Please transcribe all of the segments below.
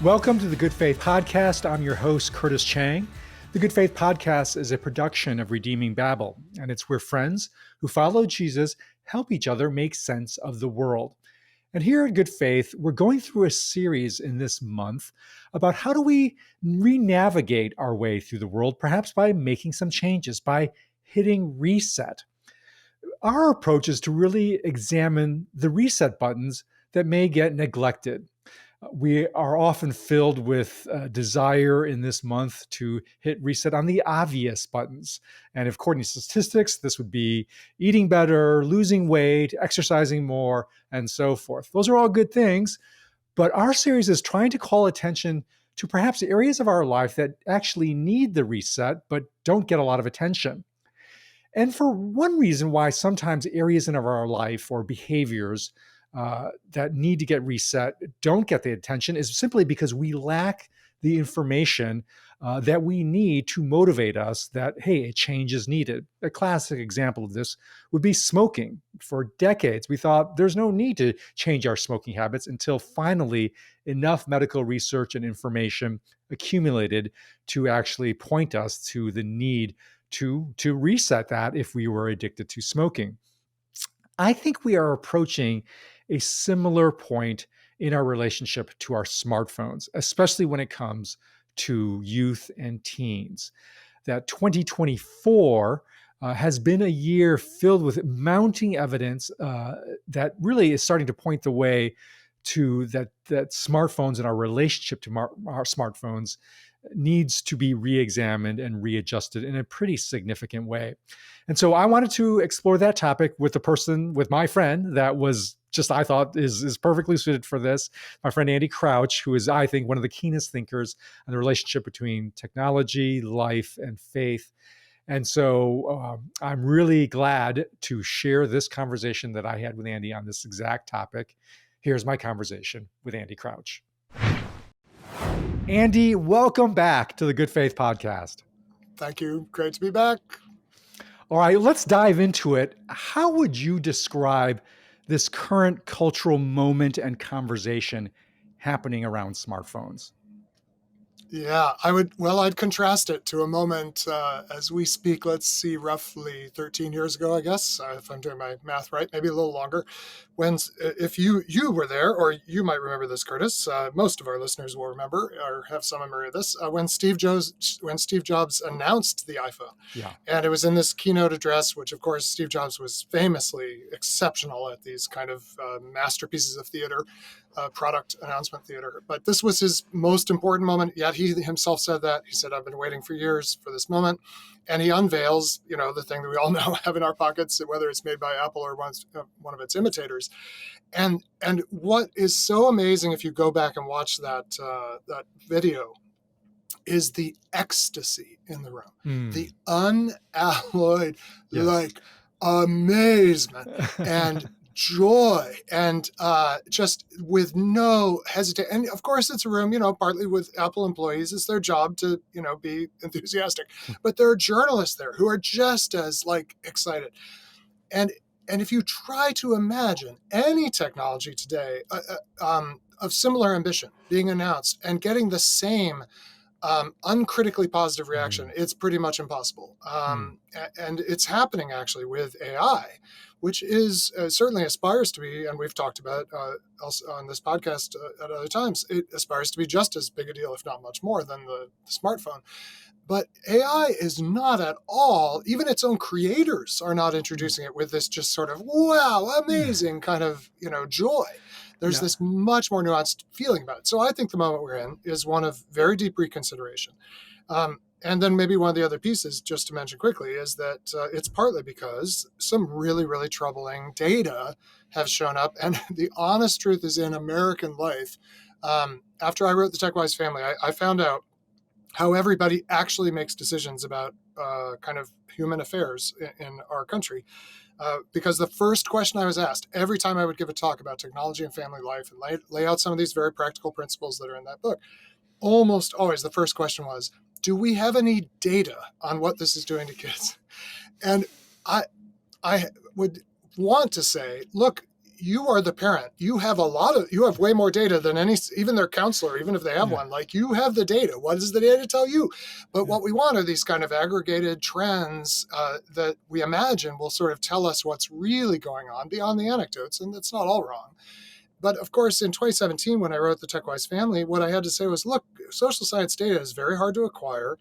Welcome to the Good Faith Podcast. I'm your host, Curtis Chang. The Good Faith Podcast is a production of Redeeming Babel, and it's where friends who follow Jesus help each other make sense of the world. And here at Good Faith, we're going through a series in this month about how do we re-navigate our way through the world, perhaps by making some changes, by hitting reset. Our approach is to really examine the reset buttons that may get neglected. We are often filled with desire in this month to hit reset on the obvious buttons. And according to statistics, this would be eating better, losing weight, exercising more, and so forth. Those are all good things. But our series is trying to call attention to perhaps areas of our life that actually need the reset, but don't get a lot of attention. And for one reason why sometimes areas in our life or behaviors that need to get reset don't get the attention is simply because we lack the information that we need to motivate us that, hey, a change is needed. A classic example of this would be smoking. For decades, we thought there's no need to change our smoking habits until finally enough medical research and information accumulated to actually point us to the need to reset that if we were addicted to smoking. I think we are approaching a similar point in our relationship to our smartphones, especially when it comes to youth and teens. That 2024 has been a year filled with mounting evidence that really is starting to point the way to that smartphones and our relationship to our smartphones needs to be re-examined and readjusted in a pretty significant way. And so I wanted to explore that topic with my friend that was just, I thought is perfectly suited for this. My friend Andy Crouch, who is, I think, one of the keenest thinkers on the relationship between technology, life, and faith. And so I'm really glad to share this conversation that I had with Andy on this exact topic. Here's my conversation with Andy Crouch. Andy, welcome back to the Good Faith Podcast. Thank you. Great to be back. All right, let's dive into it. How would you describe this current cultural moment and conversation happening around smartphones? Yeah, I'd contrast it to a moment as we speak, let's see, roughly 13 years ago, I guess, if I'm doing my math right, maybe a little longer, when, if you were there, or you might remember this, Curtis, most of our listeners will remember or have some memory of this, when Steve Jobs announced the iPhone. Yeah. And it was in this keynote address, which of course Steve Jobs was famously exceptional at these kind of masterpieces of theater, product announcement theater. But this was his most important moment. Yet he himself said that. He said, I've been waiting for years for this moment. And he unveils, the thing that we all know have in our pockets, whether it's made by Apple or one of its imitators. And what is so amazing, if you go back and watch that video, is the ecstasy in the room, the unalloyed, amazement and joy, and just with no hesitation. And of course, it's a room, partly with Apple employees. It's their job to, be enthusiastic. But there are journalists there who are just as excited. And if you try to imagine any technology today of similar ambition being announced and getting the same uncritically positive reaction, it's pretty much impossible. And it's happening actually with AI, which is certainly aspires to be, and we've talked about also on this podcast at other times, it aspires to be just as big a deal, if not much more, than the smartphone. But AI is not at all, even its own creators are not introducing it with this just sort of, wow, amazing kind of, joy. There's this much more nuanced feeling about it. So I think the moment we're in is one of very deep reconsideration. And then maybe one of the other pieces, just to mention quickly, is that it's partly because some really, really troubling data have shown up. And the honest truth is, in American life, after I wrote The TechWise Family, I found out how everybody actually makes decisions about kind of human affairs in our country. Because the first question I was asked every time I would give a talk about technology and family life and lay out some of these very practical principles that are in that book, almost always the first question was, do we have any data on what this is doing to kids? And I would want to say, look, you are the parent. You have way more data than even their counselor, even if they have one. Like, you have the data. What does the data tell you? But what we want are these kind of aggregated trends that we imagine will sort of tell us what's really going on beyond the anecdotes. And that's not all wrong. But of course, in 2017, when I wrote The TechWise Family, what I had to say was, look, social science data is very hard to acquire.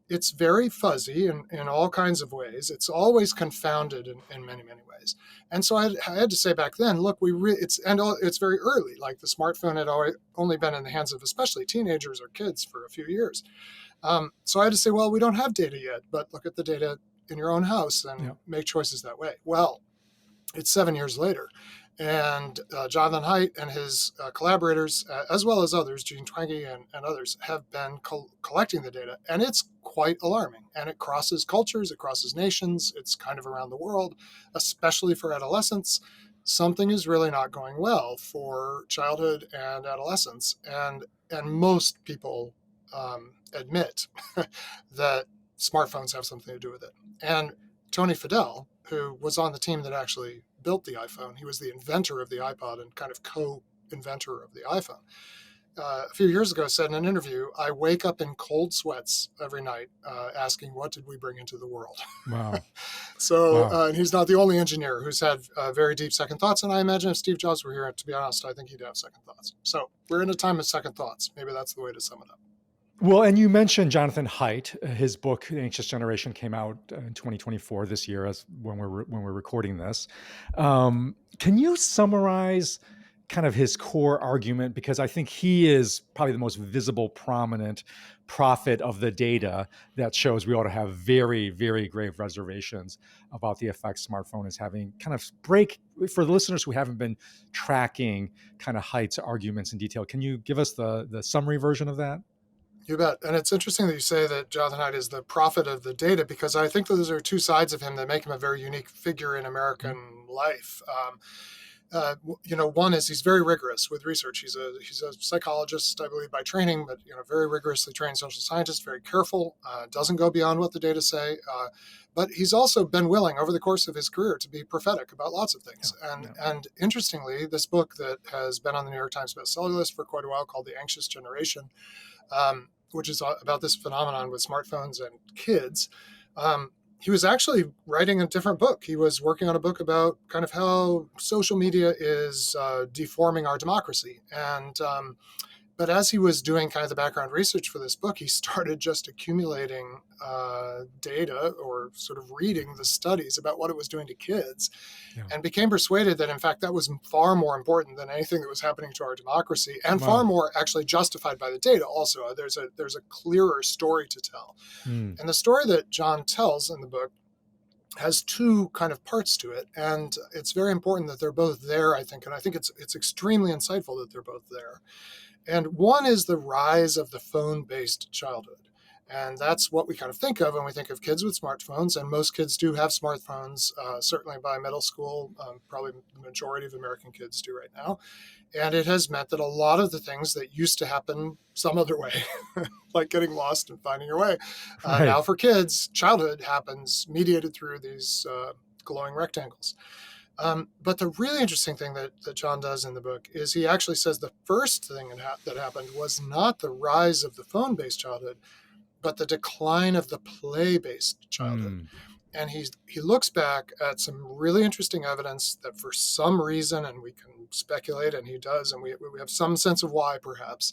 It's very fuzzy in all kinds of ways. It's always confounded in many, many ways. And so I had to say back then, look, it's very early. Like, the smartphone had only been in the hands of especially teenagers or kids for a few years. So I had to say, well, we don't have data yet, but look at the data in your own house and make choices that way. Well, it's 7 years later. And Jonathan Haidt and his collaborators, as well as others, Twenge and others, have been collecting the data. And it's quite alarming. And it crosses cultures, it crosses nations, it's kind of around the world, especially for adolescents. Something is really not going well for childhood and adolescence. And most people admit that smartphones have something to do with it. And Tony Fadell, who was on the team that actually built the iPhone, he was the inventor of the iPod and kind of co-inventor of the iPhone, a few years ago said in an interview, I wake up in cold sweats every night asking, what did we bring into the world? Wow. And he's not the only engineer who's had very deep second thoughts. And I imagine if Steve Jobs were here, to be honest, I think he'd have second thoughts. So we're in a time of second thoughts. Maybe that's the way to sum it up. Well, and you mentioned Jonathan Haidt. His book, The Anxious Generation, came out in 2024, this year, as when we're recording this. Can you summarize kind of his core argument? Because I think he is probably the most visible, prominent prophet of the data that shows we ought to have very, very grave reservations about the effect smartphone is having. Kind of for the listeners who haven't been tracking kind of Haidt's arguments in detail, can you give us the summary version of that? You bet. And it's interesting that you say that Jonathan Haidt is the prophet of the data, because I think those are two sides of him that make him a very unique figure in American life. One is he's very rigorous with research. He's a psychologist, I believe, by training, but very rigorously trained social scientist, very careful, doesn't go beyond what the data say. But he's also been willing over the course of his career to be prophetic about lots of things. And interestingly, this book that has been on the New York Times bestseller list for quite a while, called The Anxious Generation, which is about this phenomenon with smartphones and kids. He was actually writing a different book. He was working on a book about kind of how social media is deforming our democracy. But as he was doing kind of the background research for this book, he started just accumulating data, or sort of reading the studies about what it was doing to kids, and became persuaded that, in fact, that was far more important than anything that was happening to our democracy, and far more actually justified by the data also. There's a clearer story to tell. And the story that John tells in the book has two kind of parts to it. And it's very important that they're both there, I think. And I think it's extremely insightful that they're both there. And one is the rise of the phone-based childhood. And that's what we kind of think of when we think of kids with smartphones. And most kids do have smartphones, certainly by middle school. Probably the majority of American kids do right now. And it has meant that a lot of the things that used to happen some other way, like getting lost and finding your way, now for kids, childhood happens mediated through these glowing rectangles. But the really interesting thing that John does in the book is he actually says the first thing that happened was not the rise of the phone-based childhood, but the decline of the play-based childhood. And he looks back at some really interesting evidence that for some reason, and we can speculate, and he does, and we have some sense of why perhaps,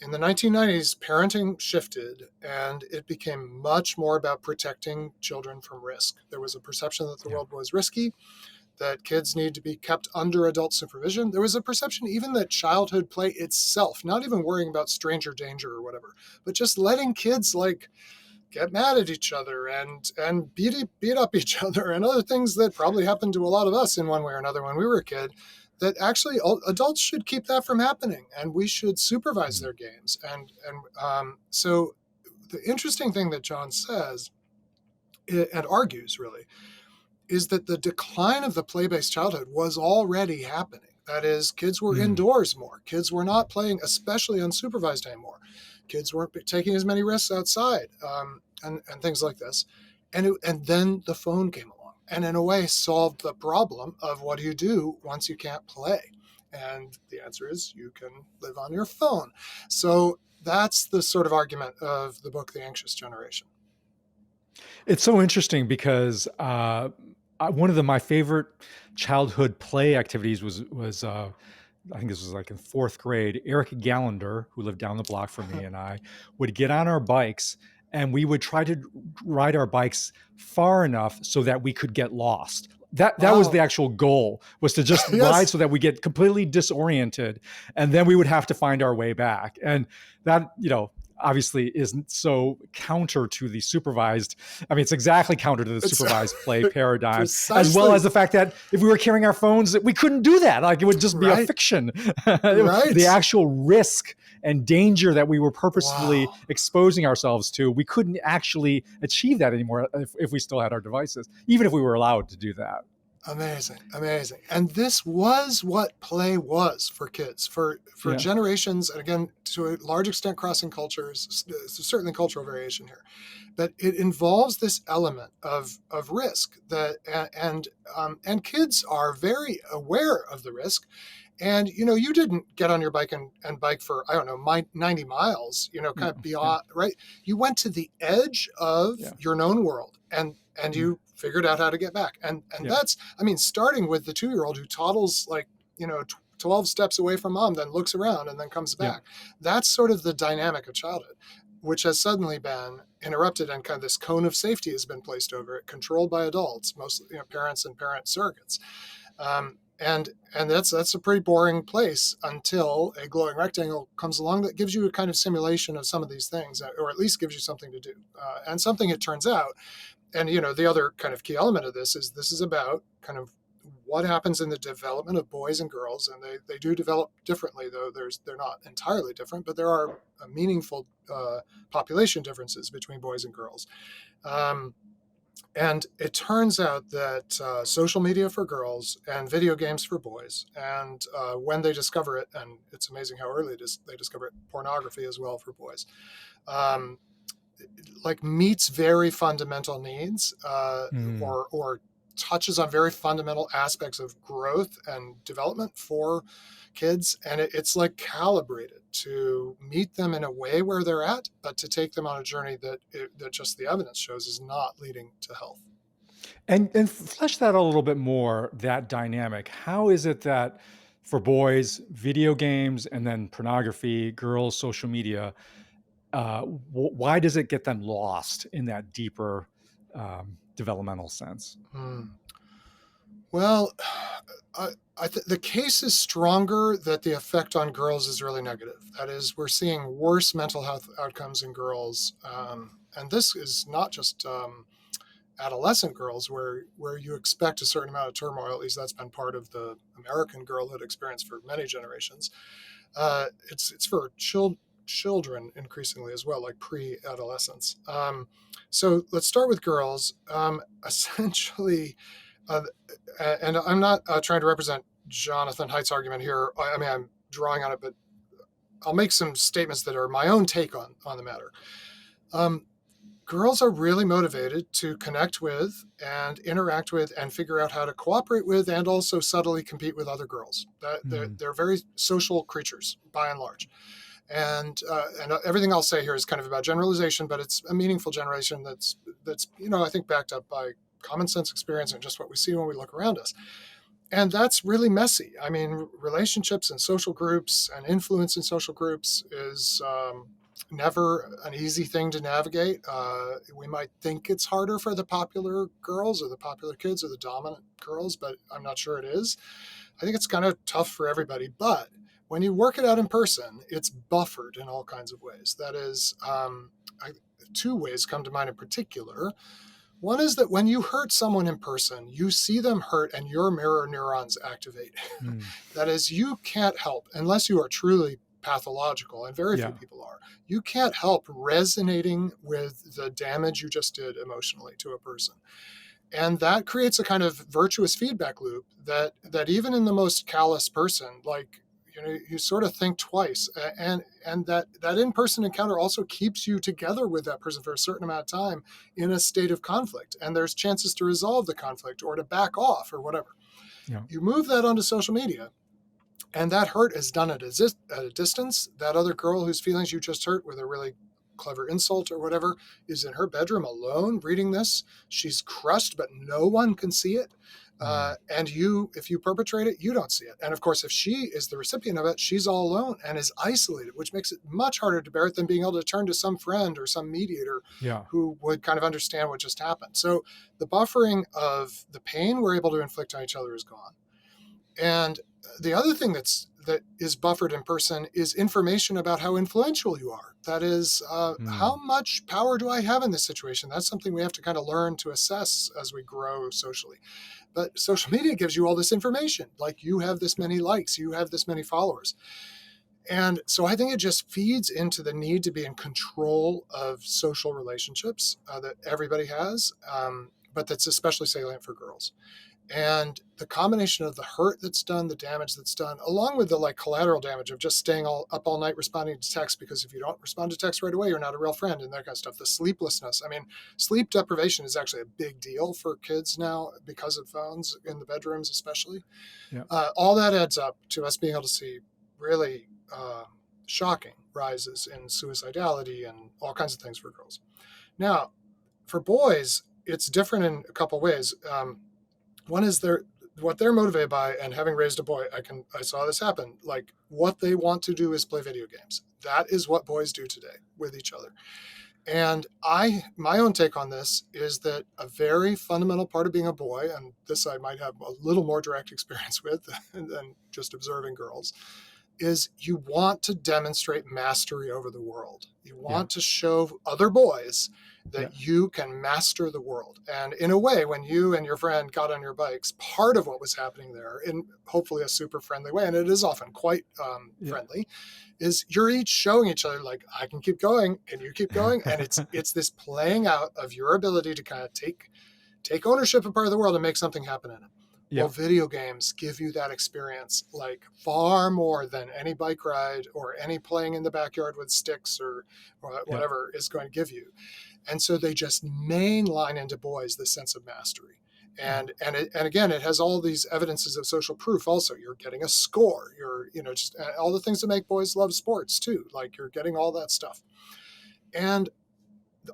in the 1990s, parenting shifted, and it became much more about protecting children from risk. There was a perception that the world was risky, that kids need to be kept under adult supervision. There was a perception even that childhood play itself, not even worrying about stranger danger or whatever, but just letting kids get mad at each other and beat up each other and other things that probably happened to a lot of us in one way or another when we were a kid, that actually adults should keep that from happening, and we should supervise their games. So the interesting thing that John says and argues really is that the decline of the play-based childhood was already happening. That is, kids were indoors more. Kids were not playing, especially unsupervised anymore. Kids weren't taking as many risks outside, and things like this. And then the phone came along. and in a way solved the problem of what do you do once you can't play? And the answer is you can live on your phone. So that's the sort of argument of the book, The Anxious Generation. It's so interesting because one of my favorite childhood play activities was I think this was like in fourth grade. Eric Gallender, who lived down the block from me, and I would get on our bikes and we would try to ride our bikes far enough so that we could get lost. That was the Wow. actual goal, was to just ride Yes. so that we get completely disoriented, and then we would have to find our way back. And that, obviously isn't so counter to the supervised. I mean, it's exactly counter to the It's supervised play paradigm, as well precisely as the fact that if we were carrying our phones, we couldn't do that. Like, it would just be a right. fiction. Right. The actual risk and danger that we were purposefully Wow. exposing ourselves to, we couldn't actually achieve that anymore if we still had our devices, even if we were allowed to do that. Amazing, amazing. And this was what play was for kids for Yeah. generations, and again, to a large extent, crossing cultures. Certainly cultural variation here, but it involves this element of risk that, and kids are very aware of the risk. And you didn't get on your bike and bike for, I don't know, 90 miles, kind of beyond, right? You wwent to the edge of your known world, and you figured out how to get back. And that's, I mean, starting with the 2-year-old who toddles like, 12 steps away from mom, then looks around and then comes back. That's sort of the dynamic of childhood, which has suddenly been interrupted, and kind of this cone of safety has been placed over it, controlled by adults, mostly parents and parent surrogates. And that's a pretty boring place until a glowing rectangle comes along that gives you a kind of simulation of some of these things, or at least gives you something to do, and something, it turns out. And the other kind of key element of this is about kind of what happens in the development of boys and girls, and they do develop differently, though they're not entirely different, but there are meaningful population differences between boys and girls. And it turns out that social media for girls and video games for boys, and when they discover it, and it's amazing how early they discover it, pornography as well for boys, like meets very fundamental needs, or touches on very fundamental aspects of growth and development for kids, and it's like calibrated to meet them in a way where they're at, but to take them on a journey that just the evidence shows is not leading to health. And flesh that a little bit more, that dynamic. How is it that for boys, video games, and then pornography, girls, social media, why does it get them lost in that deeper developmental sense? Well, the case is stronger that the effect on girls is really negative. That is, we're seeing worse mental health outcomes in girls. And this is not just adolescent girls where you expect a certain amount of turmoil. At least that's been part of the American girlhood experience for many generations. It's for children increasingly as well, like pre-adolescence. So let's start with girls. Essentially, and I'm not trying to represent Jonathan Haidt's argument here. I mean, I'm drawing on it, but I'll make some statements that are my own take on the matter. Girls are really motivated to connect with and interact with and figure out how to cooperate with and also subtly compete with other girls. They're very social creatures by and large. And everything I'll say here is kind of about generalization, but it's a meaningful generation that's I think backed up by common sense experience and just what we see when we look around us. And that's really messy. I mean, relationships and social groups and influence in social groups is never an easy thing to navigate. We might think it's harder for the popular girls or the popular kids or the dominant girls, but I'm not sure it is. I think it's kind of tough for everybody. But when you work it out in person, it's buffered in all kinds of ways. That is, two ways come to mind in particular. One is that when you hurt someone in person, you see them hurt and your mirror neurons activate. That is, you can't help, unless you are truly pathological, and very few people are, you can't help resonating with the damage you just did emotionally to a person. And that creates a kind of virtuous feedback loop that even in the most callous person, like, you sort of think twice, and that in-person encounter also keeps you together with that person for a certain amount of time in a state of conflict, and there's chances to resolve the conflict or to back off or whatever. Yeah. You move that onto social media, and that hurt is done at a distance. That other girl whose feelings you just hurt with a really clever insult or whatever is in her bedroom alone reading this. She's crushed, but no one can see it. And if you perpetrate it, you don't see it. And of course, if she is the recipient of it, she's all alone and is isolated, which makes it much harder to bear it than being able to turn to some friend or some mediator who would kind of understand what just happened. So the buffering of the pain we're able to inflict on each other is gone. And the other thing that is buffered in person is information about how influential you are. That is, how much power do I have in this situation? That's something we have to kind of learn to assess as we grow socially. But social media gives you all this information, like you have this many likes, you have this many followers. And so I think it just feeds into the need to be in control of social relationships that everybody has, but that's especially salient for girls. And the combination of the hurt that's done, the damage that's done, along with the collateral damage of just staying up all night responding to text, because if you don't respond to text right away, you're not a real friend, and that kind of stuff. The sleeplessness. I mean, sleep deprivation is actually a big deal for kids now because of phones in the bedrooms, especially. Yeah. All that adds up to us being able to see really shocking rises in suicidality and all kinds of things for girls. Now, for boys, it's different in a couple ways. One is what they're motivated by, and having raised a boy, I saw this happen. Like, what they want to do is play video games. That is what boys do today with each other. And my own take on this is that a very fundamental part of being a boy, and this I might have a little more direct experience with than just observing girls, is you want to demonstrate mastery over the world. You want to show other boys that you can master the world. And in a way, when you and your friend got on your bikes, part of what was happening there, in hopefully a super friendly way, and it is often quite friendly, is you're each showing each other, like, I can keep going, can you keep going? And it's this playing out of your ability to kind of take ownership of part of the world and make something happen in it. Well, video games give you that experience, like, far more than any bike ride or any playing in the backyard with sticks or whatever is going to give you. And so they just mainline into boys the sense of mastery. And again, it has all these evidences of social proof. Also, you're getting a score. You're just all the things that make boys love sports too. Like, you're getting all that stuff. And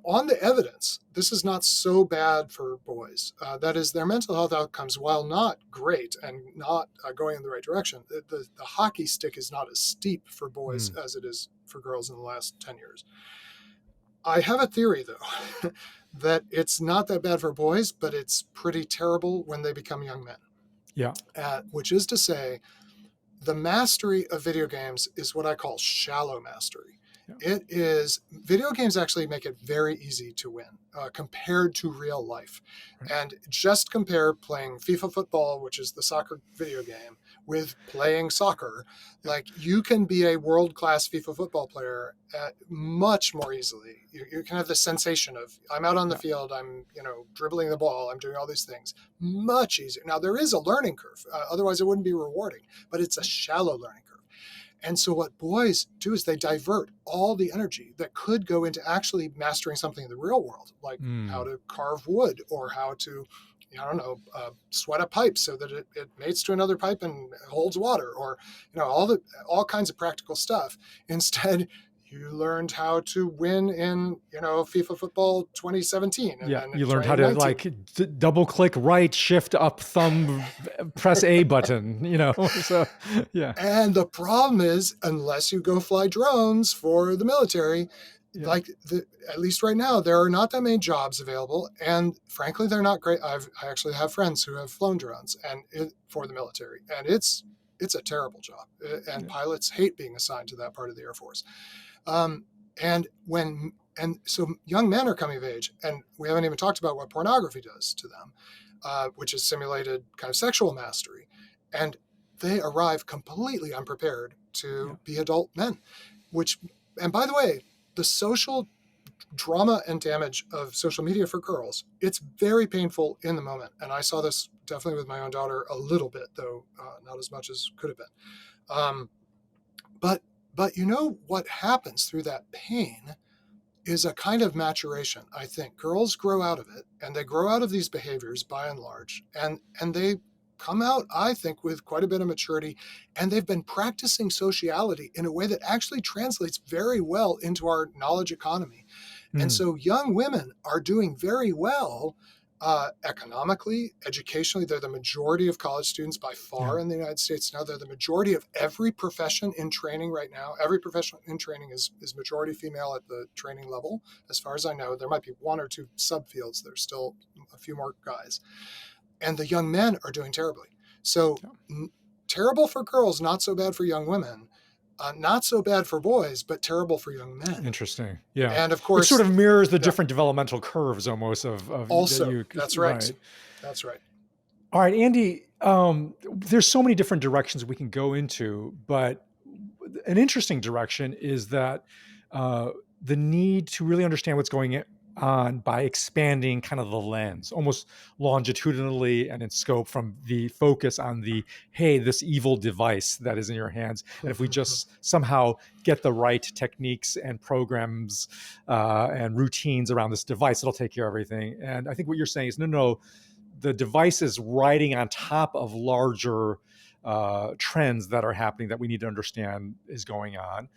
on the evidence, this is not so bad for boys. That is, their mental health outcomes, while not great and not going in the right direction, the hockey stick is not as steep for boys as it is for girls in the last 10 years. I have a theory, though, that it's not that bad for boys, but it's pretty terrible when they become young men. Yeah. Which is to say, the mastery of video games is what I call shallow mastery. It is, video games actually make it very easy to win compared to real life. And just compare playing FIFA football, which is the soccer video game, with playing soccer. Like, you can be a world-class FIFA football player much more easily. You can have the sensation of, I'm out on the field, I'm dribbling the ball, I'm doing all these things. Much easier. Now, there is a learning curve. Otherwise, it wouldn't be rewarding. But it's a shallow learning curve. And so what boys do is they divert all the energy that could go into actually mastering something in the real world, like how to carve wood or how to, sweat a pipe so that it mates to another pipe and holds water, or, all kinds of practical stuff. Instead, you learned how to win in, FIFA football 2017. And you learned how to double click right, shift up, thumb, press A button, so And the problem is, unless you go fly drones for the military, at least right now, there are not that many jobs available. And frankly, they're not great. I actually have friends who have flown drones for the military, and it's a terrible job. And pilots hate being assigned to that part of the Air Force. And so young men are coming of age, and we haven't even talked about what pornography does to them, which is simulated kind of sexual mastery. And they arrive completely unprepared to be adult men, and by the way, the social drama and damage of social media for girls, it's very painful in the moment. And I saw this definitely with my own daughter a little bit, though not as much as could have been. But you know what happens through that pain is a kind of maturation. I think girls grow out of it, and they grow out of these behaviors by and large, and they come out, I think, with quite a bit of maturity, and they've been practicing sociality in a way that actually translates very well into our knowledge economy. And Mm, so young women are doing very well economically, educationally. They're the majority of college students by yeah. far in the United States now. They're the majority of every profession in training right now. Every profession in training is majority female at the training level. As far as I know, there might be one or two subfields. There's still a few more guys. And the young men are doing terribly. So terrible for girls, not so bad for young women. Not so bad for boys, but terrible for young men. Interesting. Yeah. And of Which sort course, of mirrors the yeah, different developmental curves almost of that also, you, that's right. right. That's right. All right, Andy, there's so many different directions we can go into, but an interesting direction is that uh, the need to really understand what's going on by expanding kind of the lens, almost longitudinally and in scope from the focus on the, hey, this evil device that is in your hands. And if we just somehow get the right techniques and programs and routines around this device, it'll take care of everything. And I think what you're saying is, no, the device is riding on top of larger trends that are happening that we need to understand is going on.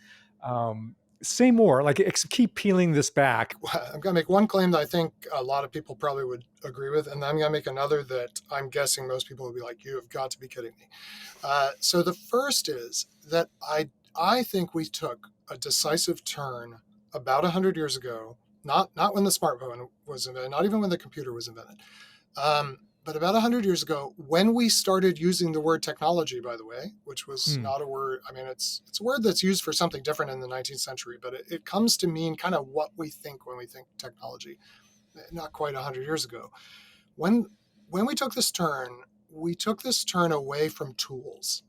Say more, like keep peeling this back. I'm going to make one claim that I think a lot of people probably would agree with, and I'm going to make another that I'm guessing most people would be like, "You have got to be kidding me." So the first is that I think we took a decisive turn about 100 years ago. Not when the smartphone was invented, not even when the computer was invented. But about 100 years ago, when we started using the word technology, by the way, which was Hmm. not a word, I mean, it's a word that's used for something different in the 19th century, but it comes to mean kind of what we think when we think technology, not quite 100 years ago. When, when we took this turn away from tools.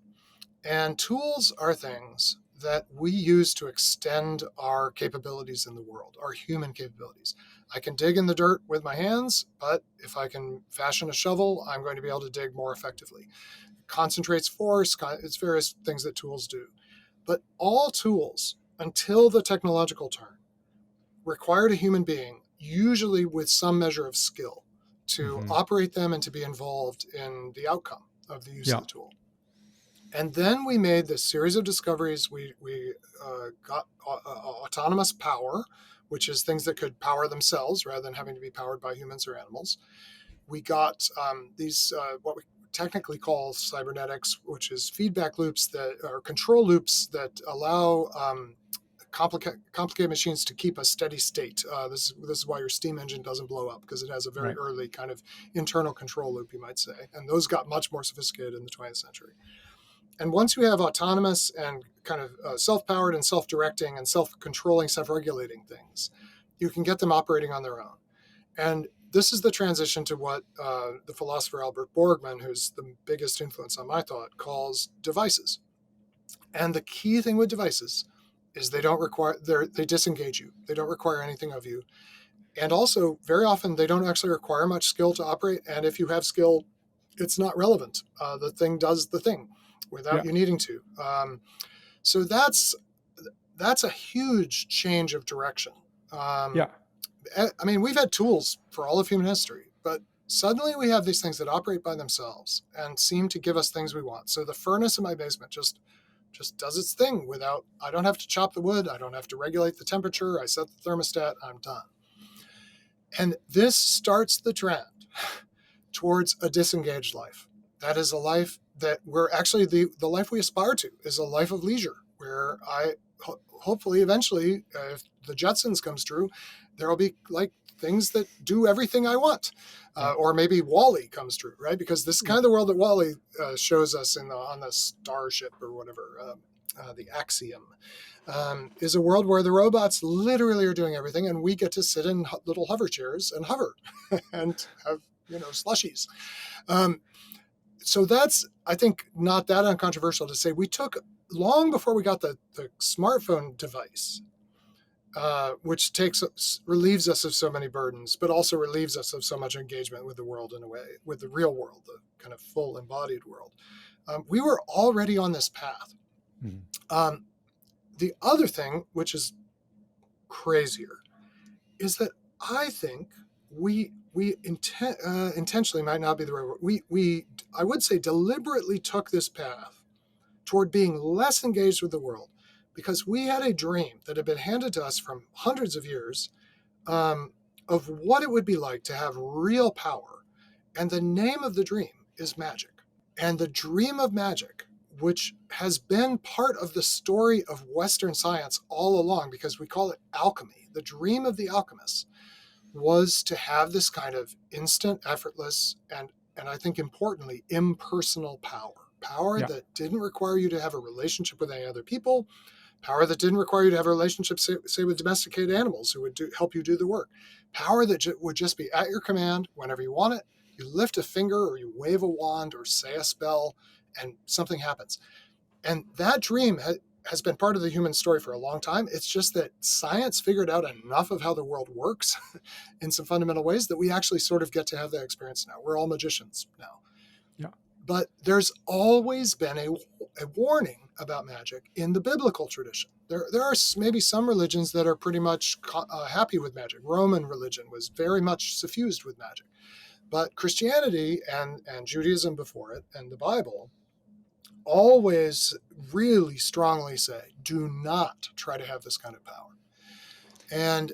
And tools are things that we use to extend our capabilities in the world, our human capabilities. I can dig in the dirt with my hands, but if I can fashion a shovel, I'm going to be able to dig more effectively. It concentrates force, it's various things that tools do. But all tools, until the technological turn, required a human being, usually with some measure of skill, to Mm-hmm. operate them and to be involved in the outcome of the use of Yeah. the tool. And then we made this series of discoveries. We got autonomous power, which is things that could power themselves rather than having to be powered by humans or animals. We got these, what we technically call cybernetics, which is feedback loops that are control loops that allow complicated machines to keep a steady state. This is why your steam engine doesn't blow up, because it has a very Right. early kind of internal control loop, you might say. And those got much more sophisticated in the 20th century. And once you have autonomous and kind of self-powered and self-directing and self-controlling, self-regulating things, you can get them operating on their own. And this is the transition to what the philosopher Albert Borgman, who's the biggest influence on my thought, calls devices. And the key thing with devices is they disengage you. They don't require anything of you. And also, very often, they don't actually require much skill to operate. And if you have skill, it's not relevant. The thing does the thing without Yeah. you needing to. So that's a huge change of direction. Yeah. I mean, we've had tools for all of human history, but suddenly we have these things that operate by themselves and seem to give us things we want. So the furnace in my basement just does its thing without, I don't have to chop the wood. I don't have to regulate the temperature. I set the thermostat. I'm done. And this starts the trend towards a disengaged life. That is a life that we're actually, the life we aspire to is a life of leisure, where hopefully eventually, if the Jetsons comes true, there will be like things that do everything I want. Or maybe Wall-E comes true, right? Because this is kind of the world that Wall-E shows us on the starship or whatever, the Axiom. Is a world where the robots literally are doing everything, and we get to sit in little hover chairs and hover and have slushies. So that's, I think, not that uncontroversial to say we took, long before we got the smartphone device, which relieves us of so many burdens, but also relieves us of so much engagement with the world in a way, with the real world, the kind of full embodied world. We were already on this path. Mm-hmm. the other thing, which is crazier, is that I think we intentionally, might not be the right word. We I would say deliberately took this path toward being less engaged with the world because we had a dream that had been handed to us from hundreds of years, of what it would be like to have real power. And the name of the dream is magic. And the dream of magic, which has been part of the story of Western science all along, because we call it alchemy, the dream of the alchemists was to have this kind of instant, effortless, and I think importantly, impersonal power Yeah. that didn't require you to have a relationship with any other people, power that didn't require you to have a relationship, say with domesticated animals who would help you do the work, power that would just be at your command whenever you want it. You lift a finger or you wave a wand or say a spell and something happens. And that dream has been part of the human story for a long time. It's just that science figured out enough of how the world works in some fundamental ways that we actually sort of get to have that experience now. We're all magicians now. Yeah. But there's always been a warning about magic in the biblical tradition. There are maybe some religions that are pretty much happy with magic. Roman religion was very much suffused with magic. But Christianity and Judaism before it and the Bible always really strongly say, do not try to have this kind of power. And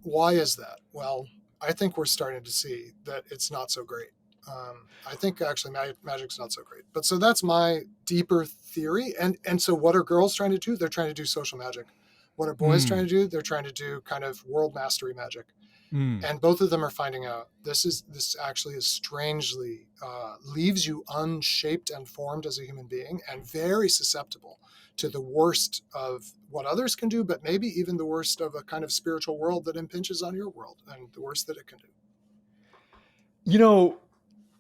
why is that? Well, I think we're starting to see that it's not so great. I think actually magic's not so great. But so that's my deeper theory. And so what are girls trying to do? They're trying to do social magic. What are boys trying to do? They're trying to do kind of world mastery magic. And both of them are finding out this actually is strangely leaves you unshaped and formed as a human being and very susceptible to the worst of what others can do, but maybe even the worst of a kind of spiritual world that impinges on your world and the worst that it can do. You know,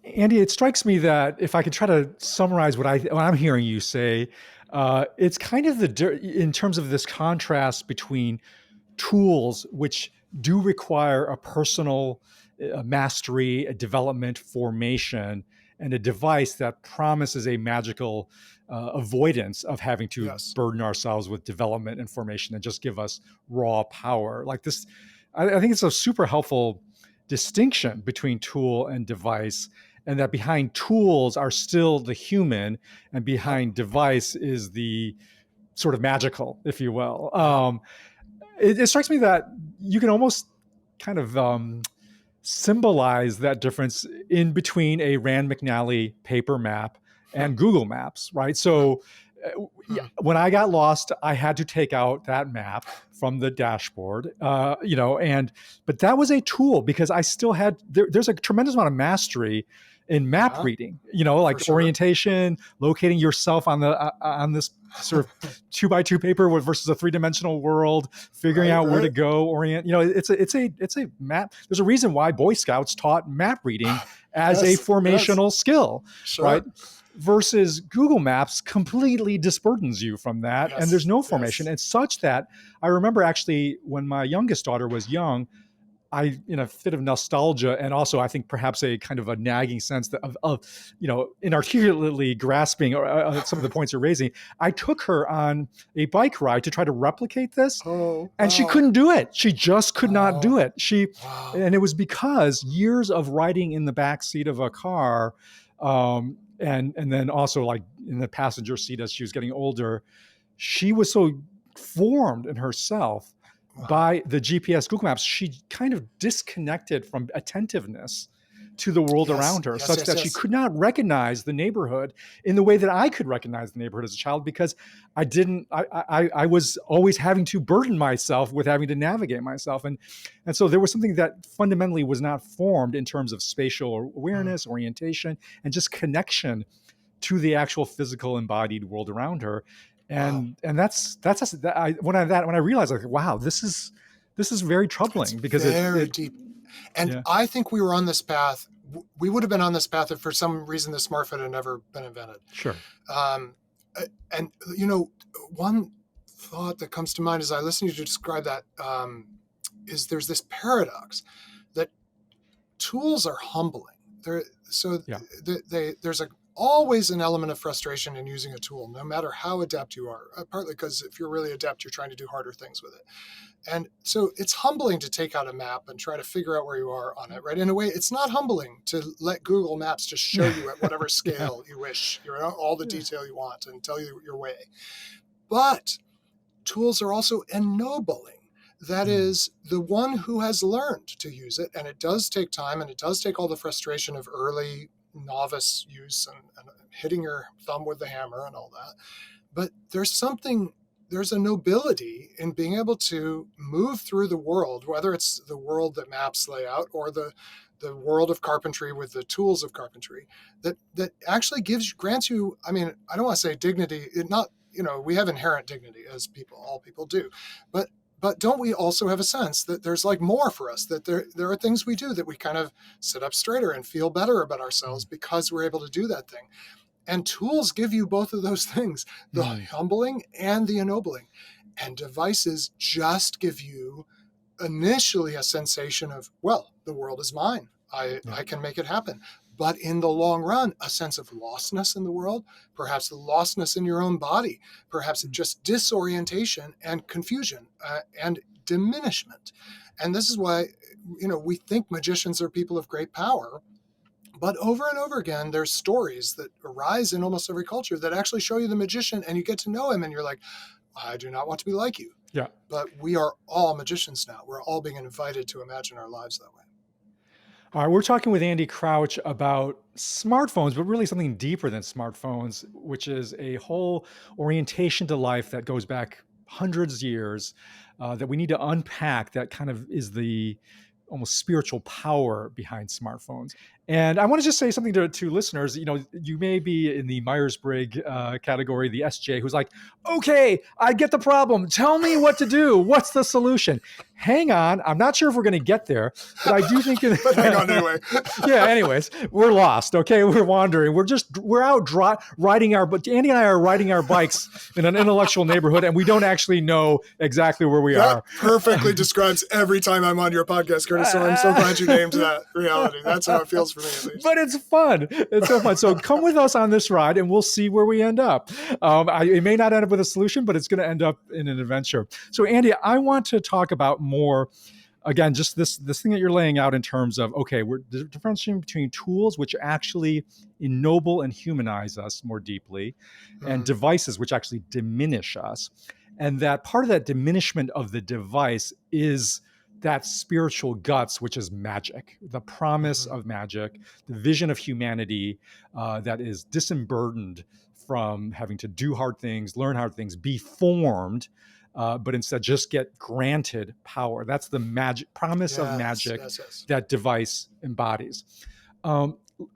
Andy, it strikes me that if I could try to summarize what I'm hearing you say, it's kind of in terms of this contrast between tools which do require a personal mastery, a development, formation, and a device that promises a magical avoidance of having to burden ourselves with development and formation and just give us raw power. Like this, I think it's a super helpful distinction between tool and device, and that behind tools are still the human, and behind device is the sort of magical, if you will. It strikes me that you can almost kind of symbolize that difference in between a Rand McNally paper map and Google Maps, right? So when I got lost, I had to take out that map from the dashboard, but that was a tool because I still had, there's a tremendous amount of mastery in map reading, like orientation, locating yourself on this sort of 2x2 paper versus a 3-dimensional world, figuring out where to go, orient. It's a map. There's a reason why Boy Scouts taught map reading as a formational skill, right? Versus Google Maps completely disburdens you from that, and there's no formation. It's such that I remember actually when my youngest daughter was young, I, in a fit of nostalgia, and also I think perhaps a kind of a nagging sense of inarticulately grasping some of the points you're raising, I took her on a bike ride to try to replicate this, and she couldn't do it. She just could not do it. And it was because years of riding in the back seat of a car, and then also like in the passenger seat as she was getting older, she was so formed in herself by the GPS Google Maps, she kind of disconnected from attentiveness to the world around her, such that she could not recognize the neighborhood in the way that I could recognize the neighborhood as a child, because I was always having to burden myself with having to navigate myself. And so there was something that fundamentally was not formed in terms of spatial awareness, orientation, and just connection to the actual physical embodied world around her. And that's when I realized, like, wow, this is very troubling, because it's very deep. And I think we were on this path. We would have been on this path if for some reason the smartphone had never been invented. Sure. And one thought that comes to mind as I listen to you describe that is there's this paradox that tools are humbling. There's always an element of frustration in using a tool, no matter how adept you are, partly because if you're really adept, you're trying to do harder things with it. And so it's humbling to take out a map and try to figure out where you are on it, right? In a way, it's not humbling to let Google Maps just show you at whatever scale you wish, all the detail you want and tell you your way. But tools are also ennobling. That is, the one who has learned to use it, and it does take time, and it does take all the frustration of early novice use and hitting your thumb with the hammer and all that. But there's a nobility in being able to move through the world, whether it's the world that maps lay out or the world of carpentry with the tools of carpentry, that actually grants you, I mean, I don't want to say dignity, we have inherent dignity as people, all people do, but don't we also have a sense that there's like more for us, that there are things we do that we kind of sit up straighter and feel better about ourselves because we're able to do that thing. And tools give you both of those things, the humbling and the ennobling. And devices just give you initially a sensation of, well, the world is mine. I can make it happen. But in the long run, a sense of lostness in the world, perhaps the lostness in your own body, perhaps just disorientation and confusion and diminishment. And this is why, we think magicians are people of great power. But over and over again, there's stories that arise in almost every culture that actually show you the magician, and you get to know him and you're like, I do not want to be like you. Yeah. But we are all magicians now. We're all being invited to imagine our lives that way. All right, we're talking with Andy Crouch about smartphones, but really something deeper than smartphones, which is a whole orientation to life that goes back hundreds of years that we need to unpack. That kind of is the almost spiritual power behind smartphones. And I want to just say something to listeners. You may be in the Myers-Briggs category, the SJ, who's like, okay, I get the problem. Tell me what to do. What's the solution? Hang on. I'm not sure if we're going to get there, but I do think... but hang on anyway. Yeah, anyways, we're lost, okay? We're wandering. We're out riding Andy and I are riding our bikes in an intellectual neighborhood, and we don't actually know exactly where we are. Perfectly describes every time I'm on your podcast, Curtis, so I'm so glad you named that reality. That's how it feels for me, at least. But it's fun. It's so fun. So come with us on this ride, and we'll see where we end up. It may not end up with a solution, but it's going to end up in an adventure. So, Andy, I want to talk about more, again, just this thing that you're laying out in terms of, okay, we're differentiating between tools which actually ennoble and humanize us more deeply, and devices which actually diminish us. And that part of that diminishment of the device is that spiritual guts, which is magic, the promise of magic, the vision of humanity that is disemburdened from having to do hard things, learn hard things, be formed, but instead just get granted power. That's the magic promise of magic that device embodies. I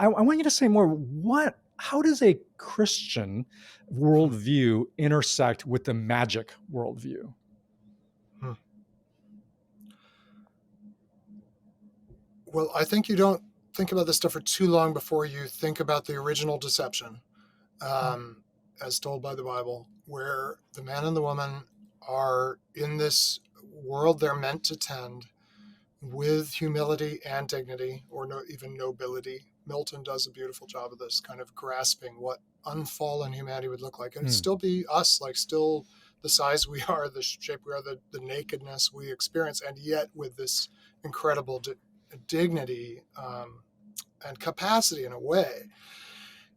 want you to say more. How does a Christian worldview intersect with the magic worldview? Well, I think you don't think about this stuff for too long before you think about the original deception, as told by the Bible, where the man and the woman are in this world they're meant to tend with humility and dignity, or even nobility. Milton does a beautiful job of this, kind of grasping what unfallen humanity would look like. And it'd still be us, like still the size we are, the shape we are, the nakedness we experience, and yet with this incredible dignity and capacity in a way.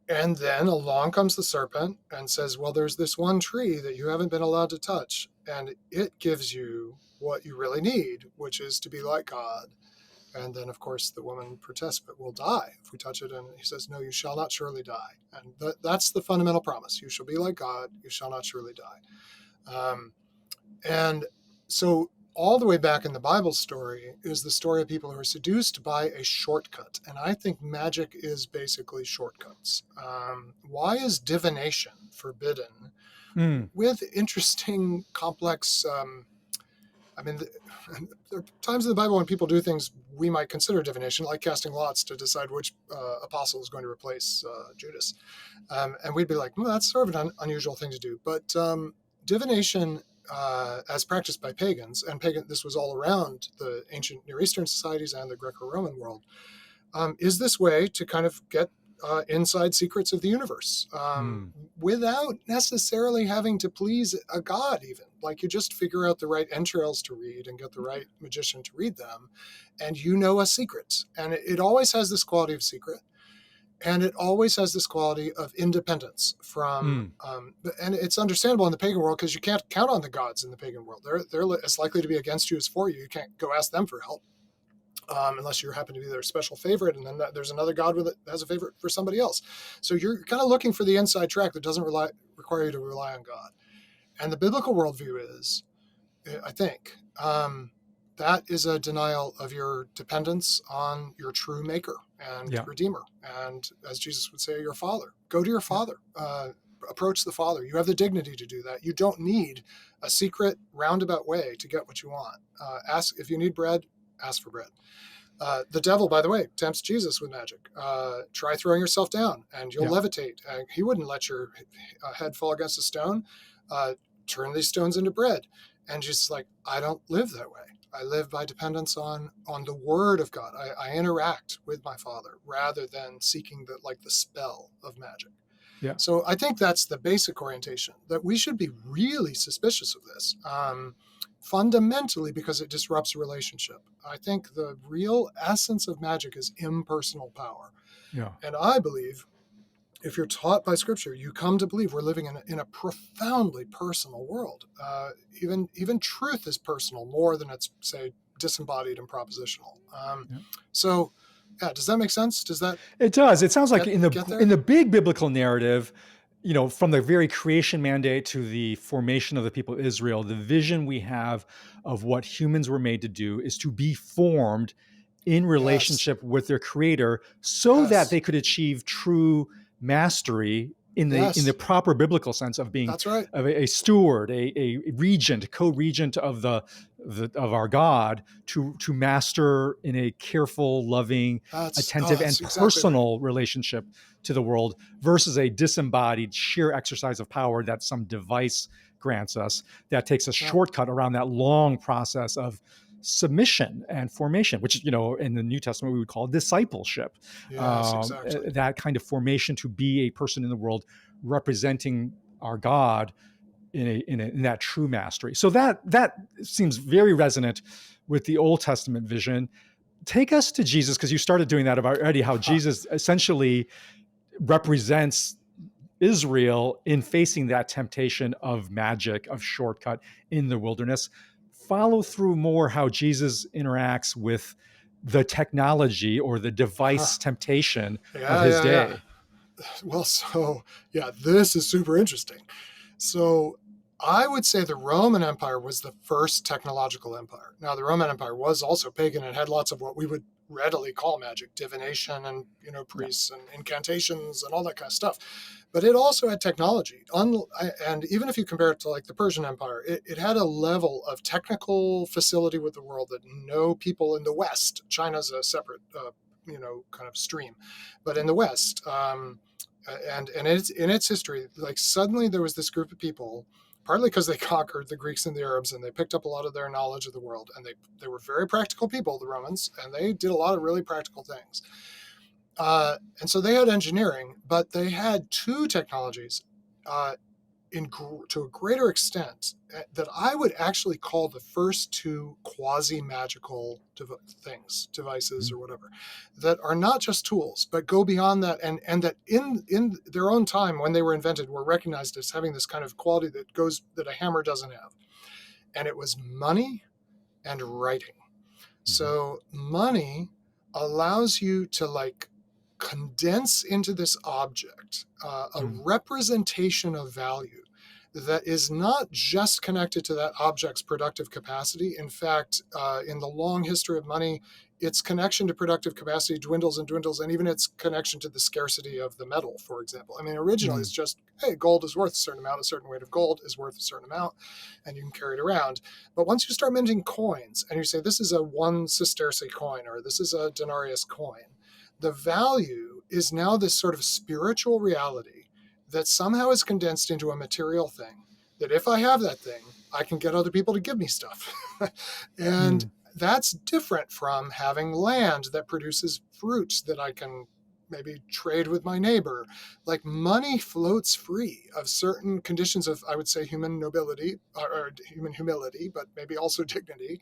And then along comes the serpent and says, well, there's this one tree that you haven't been allowed to touch, and it gives you what you really need, which is to be like God. And then, of course, the woman protests, but we'll die if we touch it. And he says, no, you shall not surely die. And that's the fundamental promise. You shall be like God. You shall not surely die. And so all the way back in the Bible story is the story of people who are seduced by a shortcut. And I think magic is basically shortcuts. Why is divination forbidden with interesting, complex... there are times in the Bible when people do things we might consider divination, like casting lots to decide which apostle is going to replace Judas. And we'd be like, well, that's sort of an unusual thing to do. But divination, as practiced by pagans, and this was all around the ancient Near Eastern societies and the Greco-Roman world, is this way to kind of get inside secrets of the universe, without necessarily having to please a god even. Like, you just figure out the right entrails to read and get the right magician to read them, and you know a secret. And it always has this quality of secret. And it always has this quality of independence from, and it's understandable in the pagan world because you can't count on the gods in the pagan world. They're as likely to be against you as for you. You can't go ask them for help unless you happen to be their special favorite. And then there's another god that has a favorite for somebody else. So you're kind of looking for the inside track that doesn't require you to rely on God. And the biblical worldview is, I think, that is a denial of your dependence on your true maker and redeemer. And as Jesus would say, your father. Go to your father. Approach the father. You have the dignity to do that. You don't need a secret roundabout way to get what you want. Ask if you need bread, ask for bread. The devil, by the way, tempts Jesus with magic. Try throwing yourself down and you'll levitate. He wouldn't let your head fall against a stone. Turn these stones into bread. And Jesus is like, I don't live that way. I live by dependence on the word of God. I interact with my father rather than seeking the spell of magic. Yeah. So I think that's the basic orientation, that we should be really suspicious of this, fundamentally because it disrupts a relationship. I think the real essence of magic is impersonal power. Yeah. And I believe if you're taught by Scripture, you come to believe we're living in a profoundly personal world. Even truth is personal more than it's, say, disembodied and propositional. So, does that make sense? Does that? It does. It sounds like in the big biblical narrative, from the very creation mandate to the formation of the people of Israel, the vision we have of what humans were made to do is to be formed in relationship with their creator so that they could achieve true mastery in the proper biblical sense of being a steward, a regent, co-regent of our God to master in a careful, loving, attentive, and personal relationship to the world versus a disembodied sheer exercise of power that some device grants us that takes a shortcut around that long process of submission and formation, which, in the New Testament we would call discipleship. That kind of formation to be a person in the world representing our God in that true mastery. So that seems very resonant with the Old Testament vision. Take us to Jesus, because you started doing that already, how Jesus essentially represents Israel in facing that temptation of magic, of shortcut in the wilderness. Follow through more how Jesus interacts with the technology or the device temptation of his day. Well, this is super interesting. So I would say the Roman Empire was the first technological empire. Now, the Roman Empire was also pagan and had lots of what we would readily call magic, divination and, priests and incantations and all that kind of stuff. But it also had technology. And even if you compare it to like the Persian Empire, it had a level of technical facility with the world that no people in the West, China's a separate, kind of stream, but in the West, and in its history, like suddenly there was this group of people, partly because they conquered the Greeks and the Arabs and they picked up a lot of their knowledge of the world, and they were very practical people, the Romans, and they did a lot of really practical things. And so they had engineering, but they had two technologies to a greater extent that I would actually call the first two quasi-magical devices or whatever, that are not just tools, but go beyond that, and that in their own time when they were invented were recognized as having this kind of quality that a hammer doesn't have. And it was money and writing. So money allows you to condense into this object a representation of value that is not just connected to that object's productive capacity. In fact, in the long history of money, its connection to productive capacity dwindles and dwindles, and even its connection to the scarcity of the metal, for example. I mean, originally it's just, hey, gold is worth a certain amount, a certain weight of gold is worth a certain amount, and you can carry it around. But once you start minting coins, and you say, this is a 1 sesterce coin, or this is a denarius coin, the value is now this sort of spiritual reality that somehow is condensed into a material thing, that if I have that thing, I can get other people to give me stuff. And that's different from having land that produces fruits that I can, maybe trade with my neighbor. Like money floats free of certain conditions of, I would say, human nobility or human humility, but maybe also dignity,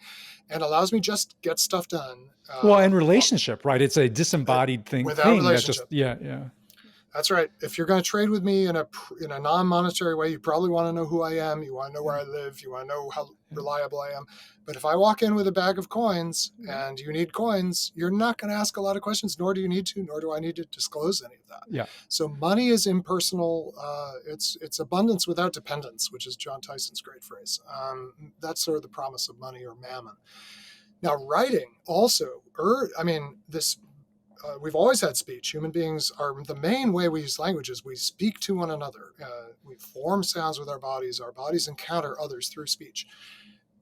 and allows me just get stuff done. Well, and relationship, right? It's a disembodied Without thing that just, relationship. yeah. That's right. If you're going to trade with me in a non-monetary way, you probably want to know who I am. You want to know where I live. You want to know how reliable I am. But if I walk in with a bag of coins and you need coins, you're not going to ask a lot of questions, nor do you need to, nor do I need to disclose any of that. Yeah. So money is impersonal. It's abundance without dependence, which is John Tyson's great phrase. That's sort of the promise of money or mammon. Now, writing also, we've always had speech. Human beings are the main way we use language is we speak to one another. We form sounds with our bodies encounter others through speech.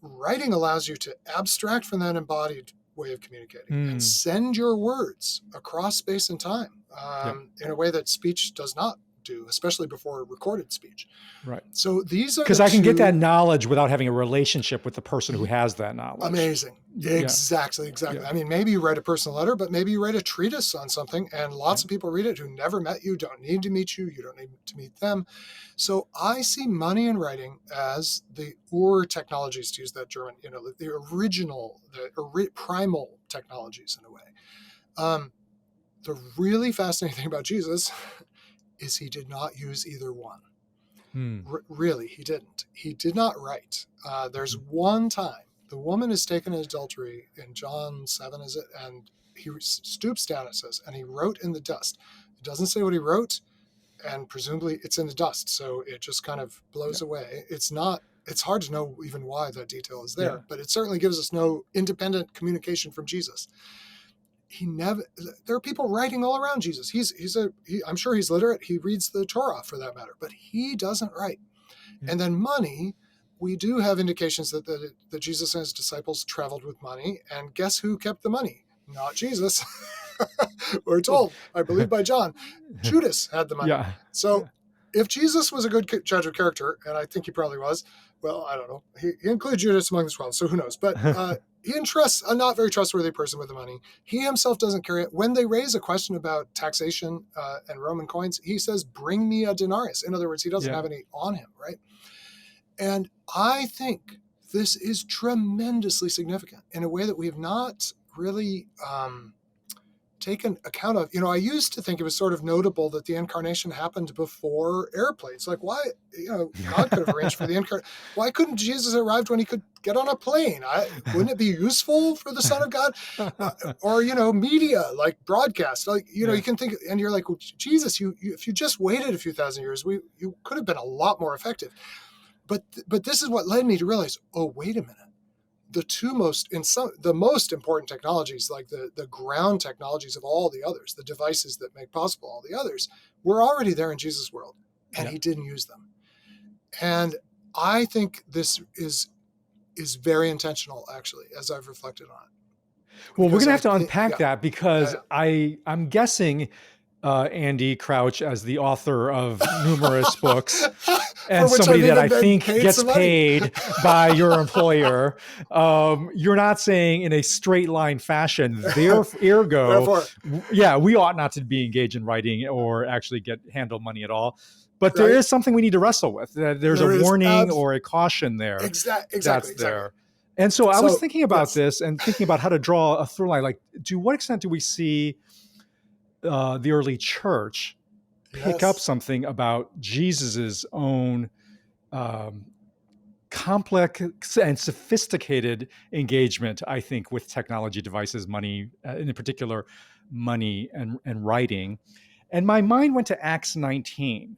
Writing allows you to abstract from that embodied way of communicating and send your words across space and time in a way that speech does not do, especially before recorded speech. Right. So these are because I can get that knowledge without having a relationship with the person who has that knowledge. Amazing. Exactly. Yeah. I mean, maybe you write a personal letter, but maybe you write a treatise on something and lots of people read it who never met you, don't need to meet you, you don't need to meet them. So I see money and writing as the technologies, to use that German, the original, primal technologies in a way. The really fascinating thing about Jesus is he did not use either one. Really, he didn't. He did not write. There's one time the woman is taken in adultery in John 7, is it? And he stoops down, it says, and he wrote in the dust. It doesn't say what he wrote, and presumably it's in the dust, so it just kind of blows away. It's hard to know even why that detail is there, but it certainly gives us no independent communication from Jesus. There are people writing all around Jesus. I'm sure he's literate. He reads the Torah for that matter, but he doesn't write. And then money, we do have indications that Jesus and his disciples traveled with money, and guess who kept the money? Not Jesus. We're told, I believe by John, Judas had the money. Yeah. So if Jesus was a good judge of character, and I think he probably was, well, I don't know. He included Judas among the 12, so who knows? But he entrusts a not very trustworthy person with the money. He himself doesn't carry it. When they raise a question about taxation and Roman coins, he says, bring me a denarius. In other words, he doesn't have any on him, right? And I think this is tremendously significant in a way that we have not really taken account of. I used to think it was sort of notable that the incarnation happened before airplanes. Like, why, God could have arranged for the incarnation. Why couldn't Jesus arrive when he could get on a plane? Wouldn't it be useful for the Son of God? Or, media, like broadcast, like, you can think, and you're like, well, Jesus, if you just waited a few thousand years, you could have been a lot more effective. But this is what led me to realize, oh, wait a minute. The most important technologies, like the ground technologies of all the others, the devices that make possible all the others, were already there in Jesus' world, and he didn't use them. And I think this is very intentional, actually, as I've reflected on it. Well, we're going to have to unpack that because I'm guessing Andy Crouch, as the author of numerous books, and somebody that I think gets paid by your employer, you're not saying in a straight line fashion, ergo, we ought not to be engaged in writing or actually handle money at all. But there is something we need to wrestle with. There's a warning or a caution there. Exactly. There. And so I was thinking about this and thinking about how to draw a through line. Like, to what extent do we see the early church pick up something about Jesus's own complex and sophisticated engagement, I think, with technology devices, money, in particular, money and writing. And my mind went to Acts 19.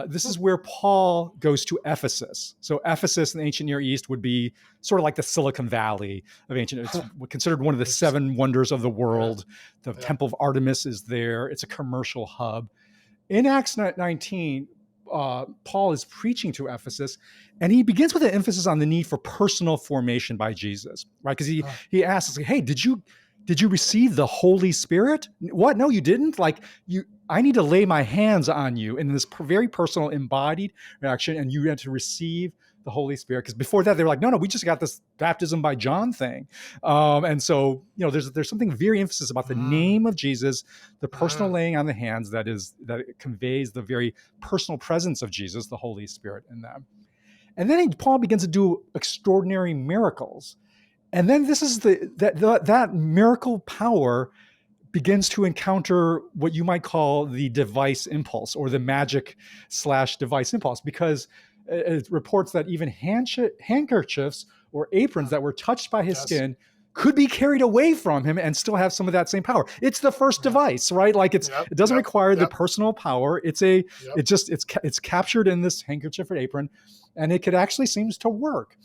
This is where Paul goes to Ephesus. So Ephesus in the ancient Near East would be sort of like the Silicon Valley of ancient. It's considered one of the 7 wonders of the world. The Temple of Artemis is there. It's a commercial hub. In Acts 19, Paul is preaching to Ephesus, and he begins with an emphasis on the need for personal formation by Jesus, right? Because he asks, hey, did you receive the Holy Spirit? What? No, you didn't? I need to lay my hands on you in this very personal embodied reaction, and you had to receive the Holy Spirit. Because before that, they were like, no, we just got this baptism by John thing. And so, there's something very emphasis about the name of Jesus, the personal laying on the hands that it conveys the very personal presence of Jesus, the Holy Spirit in them. And then Paul begins to do extraordinary miracles. And then this is that miracle power begins to encounter what you might call the device impulse, or the magic/device impulse, because it reports that even handkerchiefs or aprons that were touched by his skin could be carried away from him and still have some of that same power. It's the first device, right? Like it doesn't require the personal power. It's captured in this handkerchief or apron, and it actually seems to work.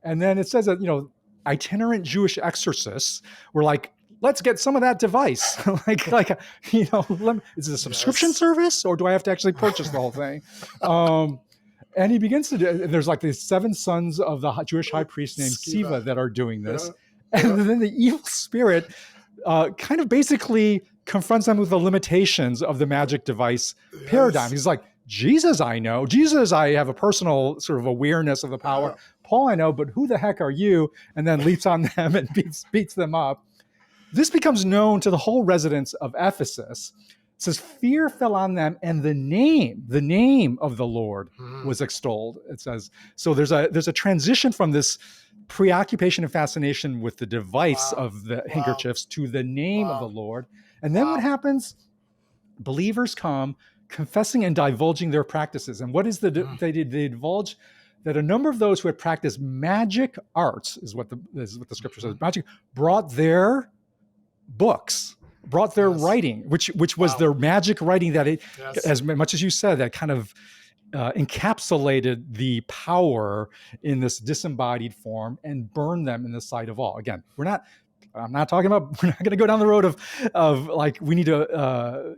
And then it says that, itinerant Jewish exorcists were like, let's get some of that device. Is it a subscription service, or do I have to actually purchase the whole thing? And he begins to do, and there's like these 7 sons of the Jewish high priest named Siva that are doing this. And then the evil spirit kind of basically confronts them with the limitations of the magic device paradigm. He's like, Jesus, I know. Jesus, I have a personal sort of awareness of the power. Paul, I know, but who the heck are you? And then leaps on them and beats them up. This becomes known to the whole residents of Ephesus. It says, fear fell on them, and the name of the Lord was extolled. It says, so there's a transition from this preoccupation and fascination with the device of the handkerchiefs to the name of the Lord. And then what happens? Believers come confessing and divulging their practices. And what is they divulge that a number of those who had practiced magic arts, is what the scripture says, magic, brought their books, brought their writing, which was their magic writing, that as much as you said, that kind of encapsulated the power in this disembodied form and burned them in the sight of all. Again, I'm not talking about, we're not going to go down the road of like, we need to,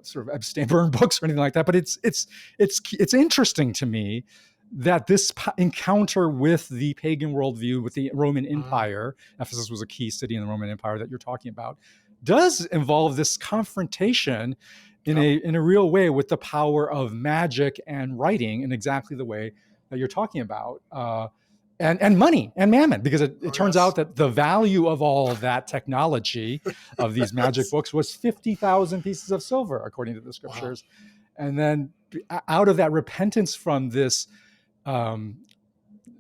sort of abstain, burn books or anything like that. But it's interesting to me that this encounter with the pagan worldview, with the Roman Empire, Ephesus was a key city in the Roman Empire that you're talking about, does involve this confrontation in a real way with the power of magic and writing in exactly the way that you're talking about, and money and mammon, because it turns out that the value of all of that technology of these magic books was 50,000 pieces of silver, according to the scriptures. And then out of that repentance from this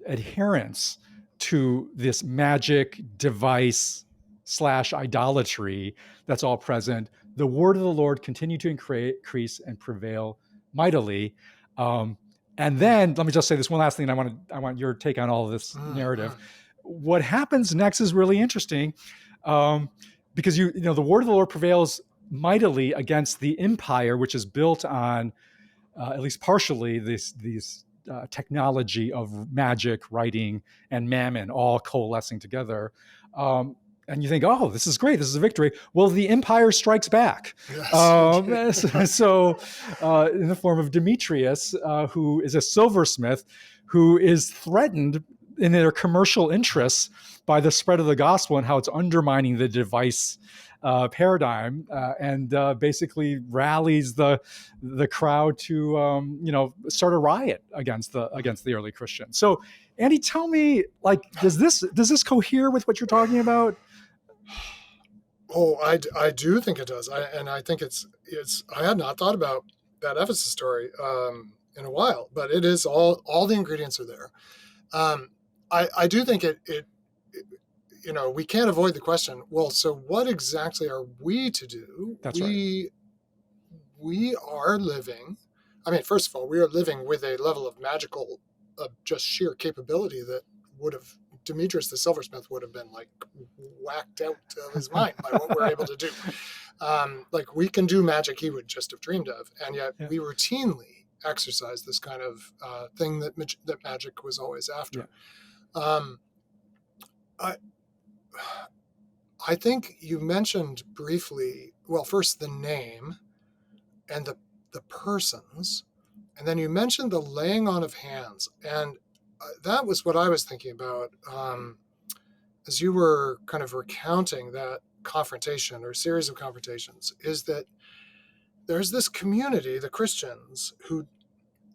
adherence to this magic device / idolatry that's all present, the word of the Lord continued to increase and prevail mightily. And then let me just say this one last thing, and I want your take on all of this narrative. What happens next is really interesting, because the word of the Lord prevails mightily against the empire, which is built on at least partially these technology of magic, writing, and mammon all coalescing together. And you think, oh, this is great. This is a victory. Well, the empire strikes back. So in the form of Demetrius, who is a silversmith, who is threatened in their commercial interests by the spread of the gospel and how it's undermining the device paradigm, and basically rallies the crowd to start a riot against the early Christians. So, Andy, tell me, like, does this cohere with what you're talking about? Oh, I do think it does. I think it's I had not thought about that Ephesus story in a while, but it is all the ingredients are there. I do think it we can't avoid the question, well, so what exactly are we to do? That's right. We are living, first of all, we are living with a level of magical, just sheer capability that Demetrius the silversmith would have been like whacked out of his mind by what we're able to do. Like, we can do magic he would just have dreamed of, and yet we routinely exercise this kind of thing that magic was always after. I think you mentioned briefly, well, first the name and the persons, and then you mentioned the laying on of hands, and that was what I was thinking about as you were kind of recounting that confrontation or series of confrontations, is that there's this community, the Christians, who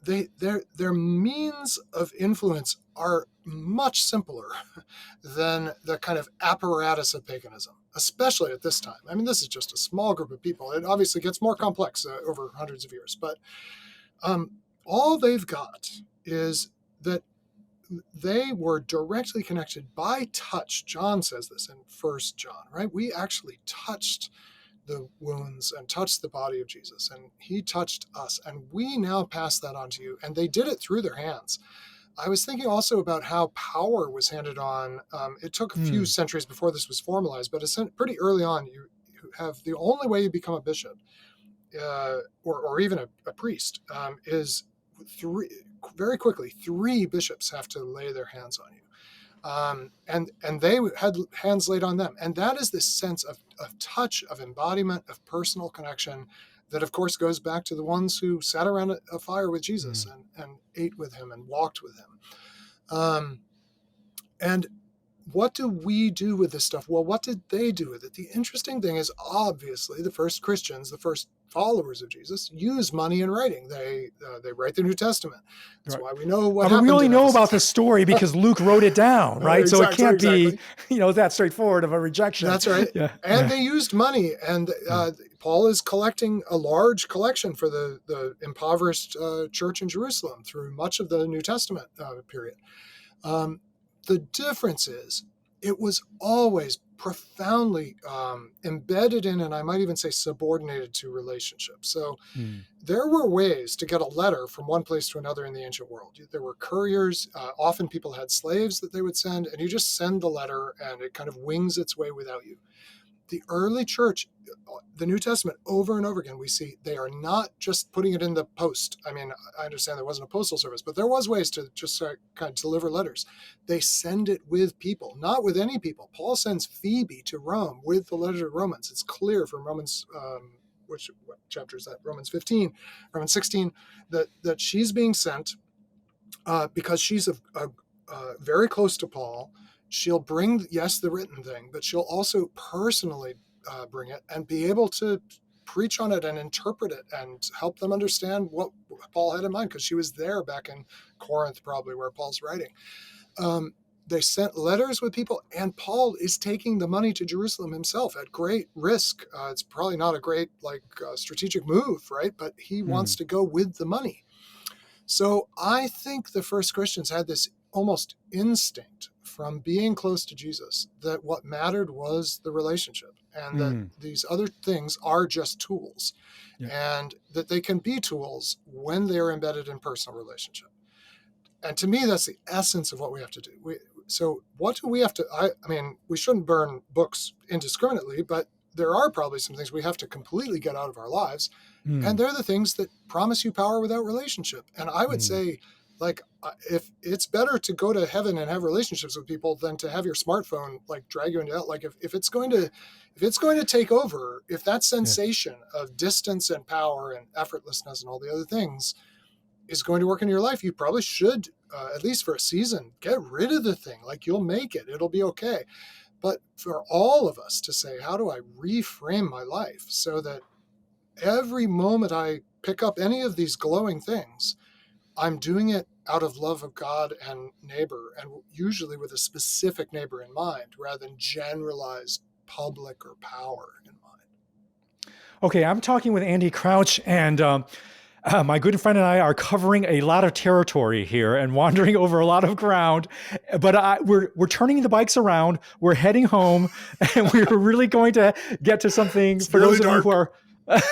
their means of influence are much simpler than the kind of apparatus of paganism, especially at this time. I mean, this is just a small group of people. It obviously gets more complex over hundreds of years, but all they've got is that they were directly connected by touch. John says this in First John, right? We actually touched the wounds and touched the body of Jesus, and he touched us, and we now pass that on to you. And they did it through their hands. I was thinking also about how power was handed on. It took a few centuries before this was formalized, but pretty early on, you have the only way you become a bishop or even a priest is very quickly, three bishops have to lay their hands on you. And they had hands laid on them. And that is this sense of touch, of embodiment, of personal connection that, of course, goes back to the ones who sat around a fire with Jesus and ate with him and walked with him. And what do we do with this stuff? Well, what did they do with it? The interesting thing is, obviously, the first Christians, the first followers of Jesus, use money in writing. They write the New Testament. That's why we know what happened. We only know about this story because Luke wrote it down, right? Exactly, so it can't be, that straightforward of a rejection. That's right. They used money, and Paul is collecting a large collection for the impoverished church in Jerusalem through much of the New Testament period. The difference is it was always profoundly embedded in, and I might even say subordinated to, relationships. So there were ways to get a letter from one place to another in the ancient world. There were couriers. Often people had slaves that they would send, and you just send the letter and it kind of wings its way without you. The early church, the New Testament, over and over again, we see they are not just putting it in the post. I mean, I understand there wasn't a postal service, but there was ways to just kind of deliver letters. They send it with people, not with any people. Paul sends Phoebe to Rome with the letter to Romans. It's clear from Romans, what chapter is that? Romans 15, Romans 16, that she's being sent because she's very close to Paul. She'll bring, yes, the written thing, but she'll also personally bring it and be able to preach on it and interpret it and help them understand what Paul had in mind, because she was there back in Corinth, probably, where Paul's writing. They sent letters with people, and Paul is taking the money to Jerusalem himself at great risk. It's probably not a great strategic move, right? But he wants to go with the money. So I think the first Christians had this almost instinct from being close to Jesus that what mattered was the relationship, and that these other things are just tools, and that they can be tools when they're embedded in personal relationship. And to me, that's the essence of what we have to do. So what do we have to, I mean, we shouldn't burn books indiscriminately, but there are probably some things we have to completely get out of our lives. And they're the things that promise you power without relationship. And I would say, if it's better to go to heaven and have relationships with people than to have your smartphone drag you into hell. If it's going to take over, if that sensation of distance and power and effortlessness and all the other things is going to work in your life, you probably should, at least for a season, get rid of the thing. You'll make it, it'll be okay. But for all of us to say, how do I reframe my life so that every moment I pick up any of these glowing things, I'm doing it out of love of God and neighbor, and usually with a specific neighbor in mind, rather than generalized public or power in mind. Okay, I'm talking with Andy Crouch, and my good friend and I are covering a lot of territory here and wandering over a lot of ground, but we're turning the bikes around. We're heading home, and we're really going to get to something it's for really those of you who are.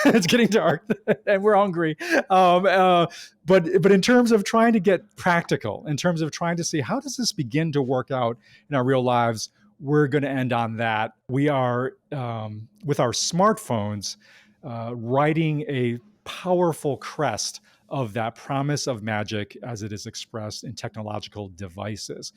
It's getting dark and we're hungry. But in terms of trying to get practical, in terms of trying to see how does this begin to work out in our real lives, we're going to end on that. We are, with our smartphones, writing a powerful crest of that promise of magic as it is expressed in technological devices.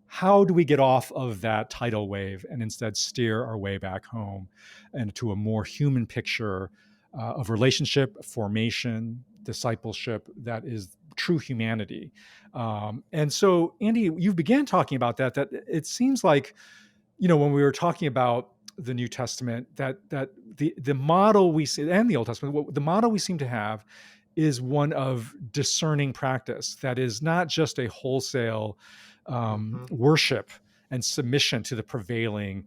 How do we get off of that tidal wave and instead steer our way back home and to a more human picture of relationship, formation, discipleship that is true humanity? And so, Andy, you began talking about that it seems like, when we were talking about the New Testament, that the model we see, and the Old Testament, the model we seem to have is one of discerning practice that is not just a wholesale worship and submission to the prevailing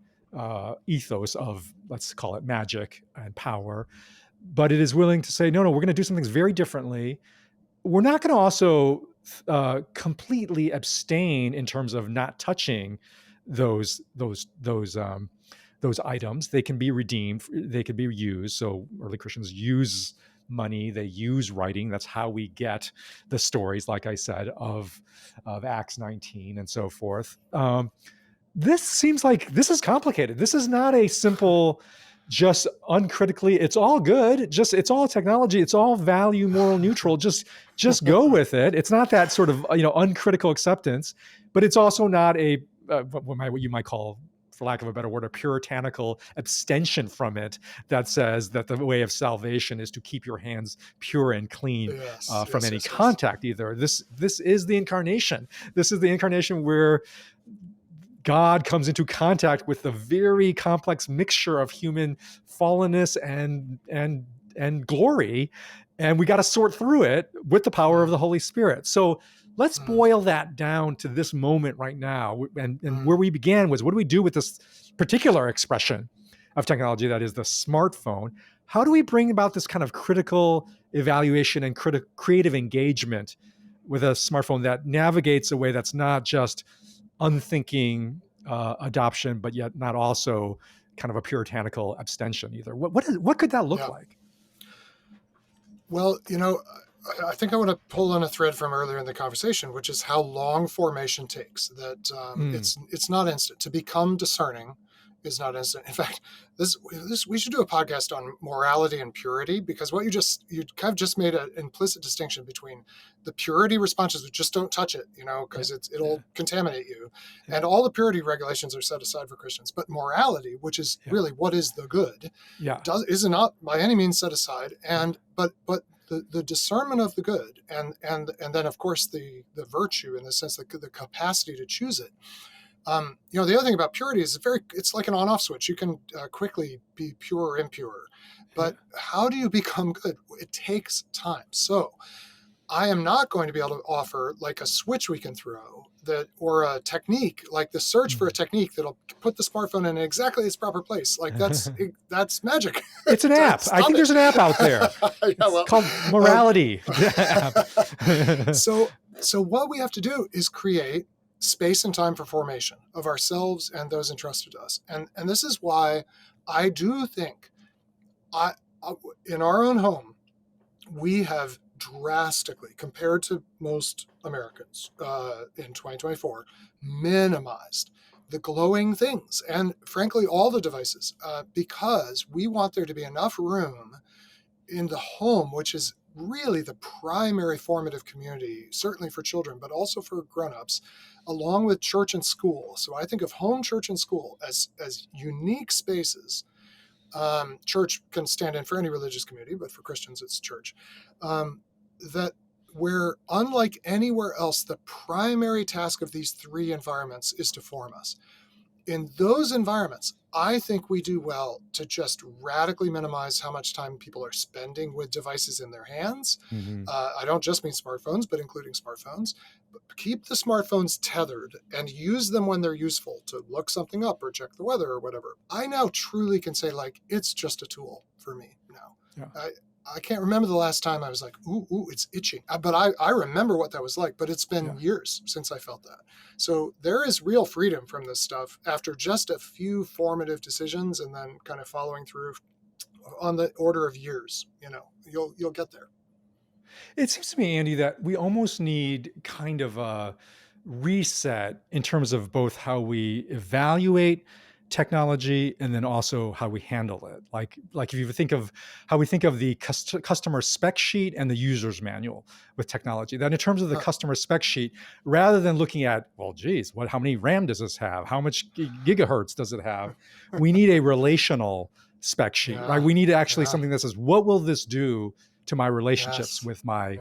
ethos of, let's call it, magic and power, but it is willing to say, no, we're going to do some things very differently. We're not going to also completely abstain in terms of not touching those items. They can be redeemed. They can be used. So early Christians use money. They use writing. That's how we get the stories, like I said, of Acts 19 and so forth. This seems like this is complicated. This is not a simple, just uncritically, it's all good. Just, it's all technology. It's all value, moral neutral. Just go with it. It's not that sort of, uncritical acceptance, but it's also not a, what you might call, for lack of a better word, a puritanical abstention from it that says that the way of salvation is to keep your hands pure and clean from any contact either. This is the incarnation. This is the incarnation where God comes into contact with the very complex mixture of human fallenness and glory, and we got to sort through it with the power of the Holy Spirit. So let's boil that down to this moment right now. And where we began was, what do we do with this particular expression of technology that is the smartphone? How do we bring about this kind of critical evaluation and creative engagement with a smartphone that navigates a way that's not just unthinking adoption, but yet not also kind of a puritanical abstention either? What could that look like? Well, I think I want to pull on a thread from earlier in the conversation, which is how long formation takes. That it's not instant. To become discerning is not instant. In fact, we should do a podcast on morality and purity, because what you kind of just made an implicit distinction between the purity responses, which just don't touch it, because it'll contaminate you, and all the purity regulations are set aside for Christians. But morality, which is really what is the good, is not by any means set aside. And but the discernment of the good, and then of course the virtue, in the sense that the capacity to choose it. The other thing about purity is it's like an on-off switch. You can quickly be pure or impure, but how do you become good? It takes time. So I am not going to be able to offer like a switch we can throw or a technique, like the search for a technique that'll put the smartphone in exactly its proper place. Like that's magic. It's an app. I think there's an app out there. It's called Morality. So what we have to do is create space and time for formation of ourselves and those entrusted to us. And this is why I do think in our own home, we have drastically, compared to most Americans in 2024, minimized the glowing things and frankly, all the devices, because we want there to be enough room in the home, which is really the primary formative community, certainly for children, but also for grownups, along with church and school. So I think of home, church, and school as unique spaces. Church can stand in for any religious community, but for Christians, it's church. That where, unlike anywhere else, the primary task of these three environments is to form us. In those environments, I think we do well to just radically minimize how much time people are spending with devices in their hands. I don't just mean smartphones, but including smartphones. But keep the smartphones tethered and use them when they're useful to look something up or check the weather or whatever. I now truly can say, like, it's just a tool for me now. Yeah. I can't remember the last time I was like, ooh, it's itching. But I remember what that was like, but it's been years since I felt that. So there is real freedom from this stuff after just a few formative decisions and then kind of following through on the order of years. You'll get there. It seems to me, Andy, that we almost need kind of a reset in terms of both how we evaluate technology and then also how we handle it. Like if you think of how we think of the customer spec sheet and the user's manual with technology, then in terms of the customer spec sheet, rather than looking at, well, geez, how many RAM does this have? How much gigahertz does it have? We need a relational spec sheet, right? We need actually something that says, what will this do to my relationships with my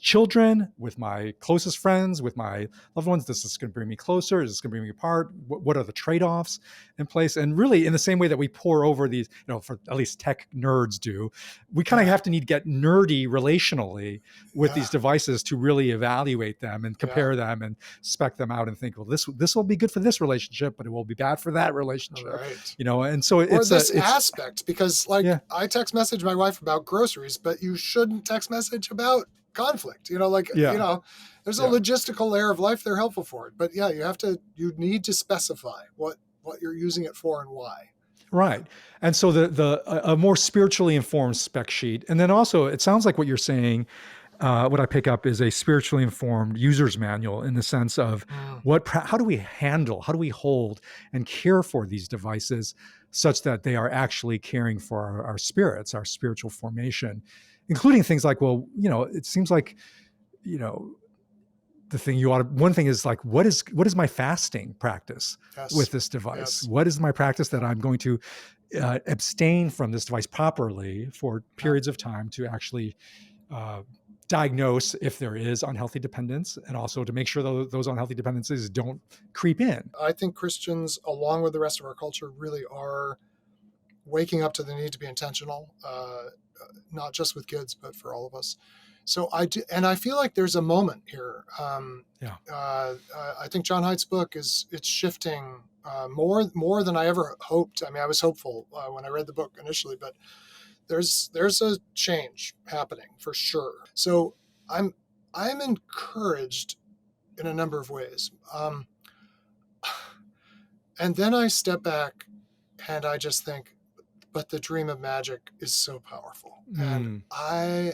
children, with my closest friends, with my loved ones? This is going to bring me closer. Is this going to bring me apart? What are the trade-offs in place? And really, in the same way that we pour over these, for at least tech nerds do, we kind of have to get nerdy relationally with these devices to really evaluate them and compare them and spec them out and think, well, this will be good for this relationship, but it will be bad for that relationship. Right. And so it's this aspect, because I text message my wife about groceries, but you shouldn't text message about conflict. There's a logistical layer of life they're helpful for it. But you need to specify what you're using it for and why. Right. And so a more spiritually informed spec sheet. And then also, it sounds like what you're saying, what I pick up is a spiritually informed user's manual, in the sense of how do we hold and care for these devices such that they are actually caring for our spirits, our spiritual formation, including things like, it seems like, one thing is like, what is my fasting practice with this device? What is my practice that I'm going to abstain from this device properly for periods of time to actually diagnose if there is unhealthy dependence, and also to make sure those unhealthy dependencies don't creep in. I think Christians, along with the rest of our culture, really are waking up to the need to be intentional, not just with kids, but for all of us. So I do, and I feel like there's a moment here. I think John Haidt's book it's shifting more than I ever hoped. I mean, I was hopeful when I read the book initially, but there's a change happening for sure. So I'm encouraged in a number of ways. And then I step back and I just think, but the dream of magic is so powerful. And I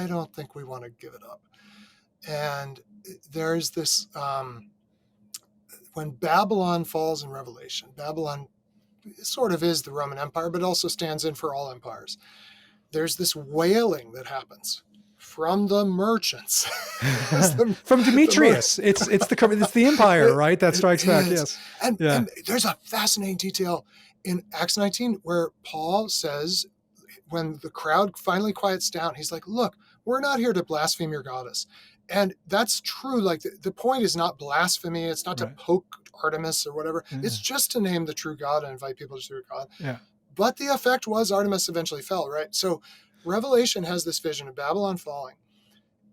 don't think we want to give it up. And there's this, when Babylon falls in Revelation, Babylon sort of is the Roman Empire, but also stands in for all empires. There's this wailing that happens from the merchants. From Demetrius. It's the empire, right? That strikes back, yes. And there's a fascinating detail in Acts 19 where Paul says, when the crowd finally quiets down, he's like, look, we're not here to blaspheme your goddess. And that's true. Like the point is not blasphemy. It's not to poke Artemis or whatever. It's just to name the true God and invite people to the true God. Yeah. But the effect was Artemis eventually fell, right? So Revelation has this vision of Babylon falling,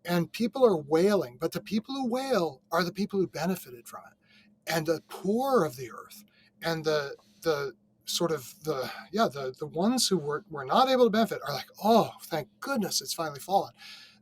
and people are wailing, but the people who wail are the people who benefited from it. And the poor of the earth and the ones who were not able to benefit are like, oh, thank goodness it's finally fallen.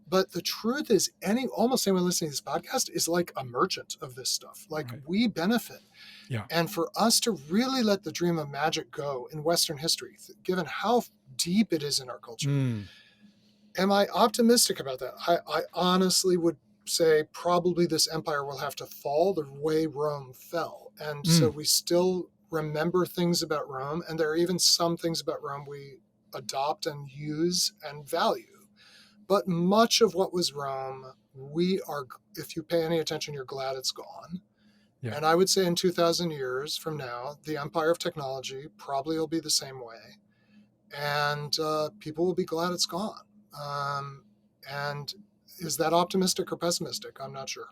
But the truth is, almost anyone listening to this podcast is like a merchant of this stuff. Like we benefit. Yeah. And for us to really let the dream of magic go in Western history, given how deep it is in our culture, am I optimistic about that? I honestly would say probably this empire will have to fall the way Rome fell. And so we still remember things about Rome, and there are even some things about Rome we adopt and use and value. But much of what was Rome, if you pay any attention, you're glad it's gone. Yeah. And I would say in 2,000 years from now, the empire of technology probably will be the same way. And people will be glad it's gone. And is that optimistic or pessimistic? I'm not sure.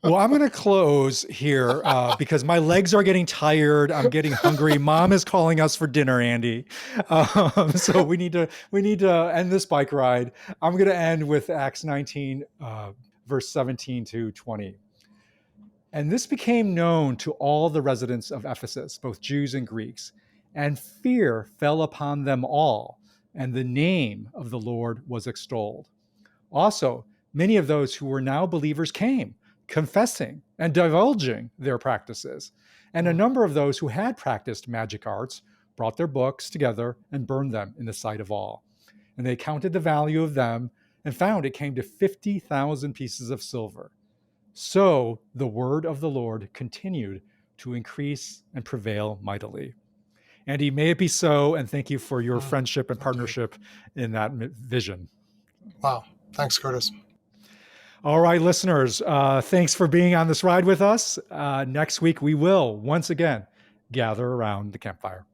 Well, I'm going to close here because my legs are getting tired. I'm getting hungry. Mom is calling us for dinner, Andy. So we need to end this bike ride. I'm going to end with Acts 19, verse 17 to 20. And this became known to all the residents of Ephesus, both Jews and Greeks, and fear fell upon them all, and the name of the Lord was extolled. Also, many of those who were now believers came, confessing and divulging their practices. And a number of those who had practiced magic arts brought their books together and burned them in the sight of all. And they counted the value of them and found it came to 50,000 pieces of silver. So the word of the Lord continued to increase and prevail mightily. Andy, may it be so, and thank you for your friendship and partnership in that vision. Wow. Thanks, Curtis. All right, listeners, thanks for being on this ride with us. Next week, we will once again gather around the campfire.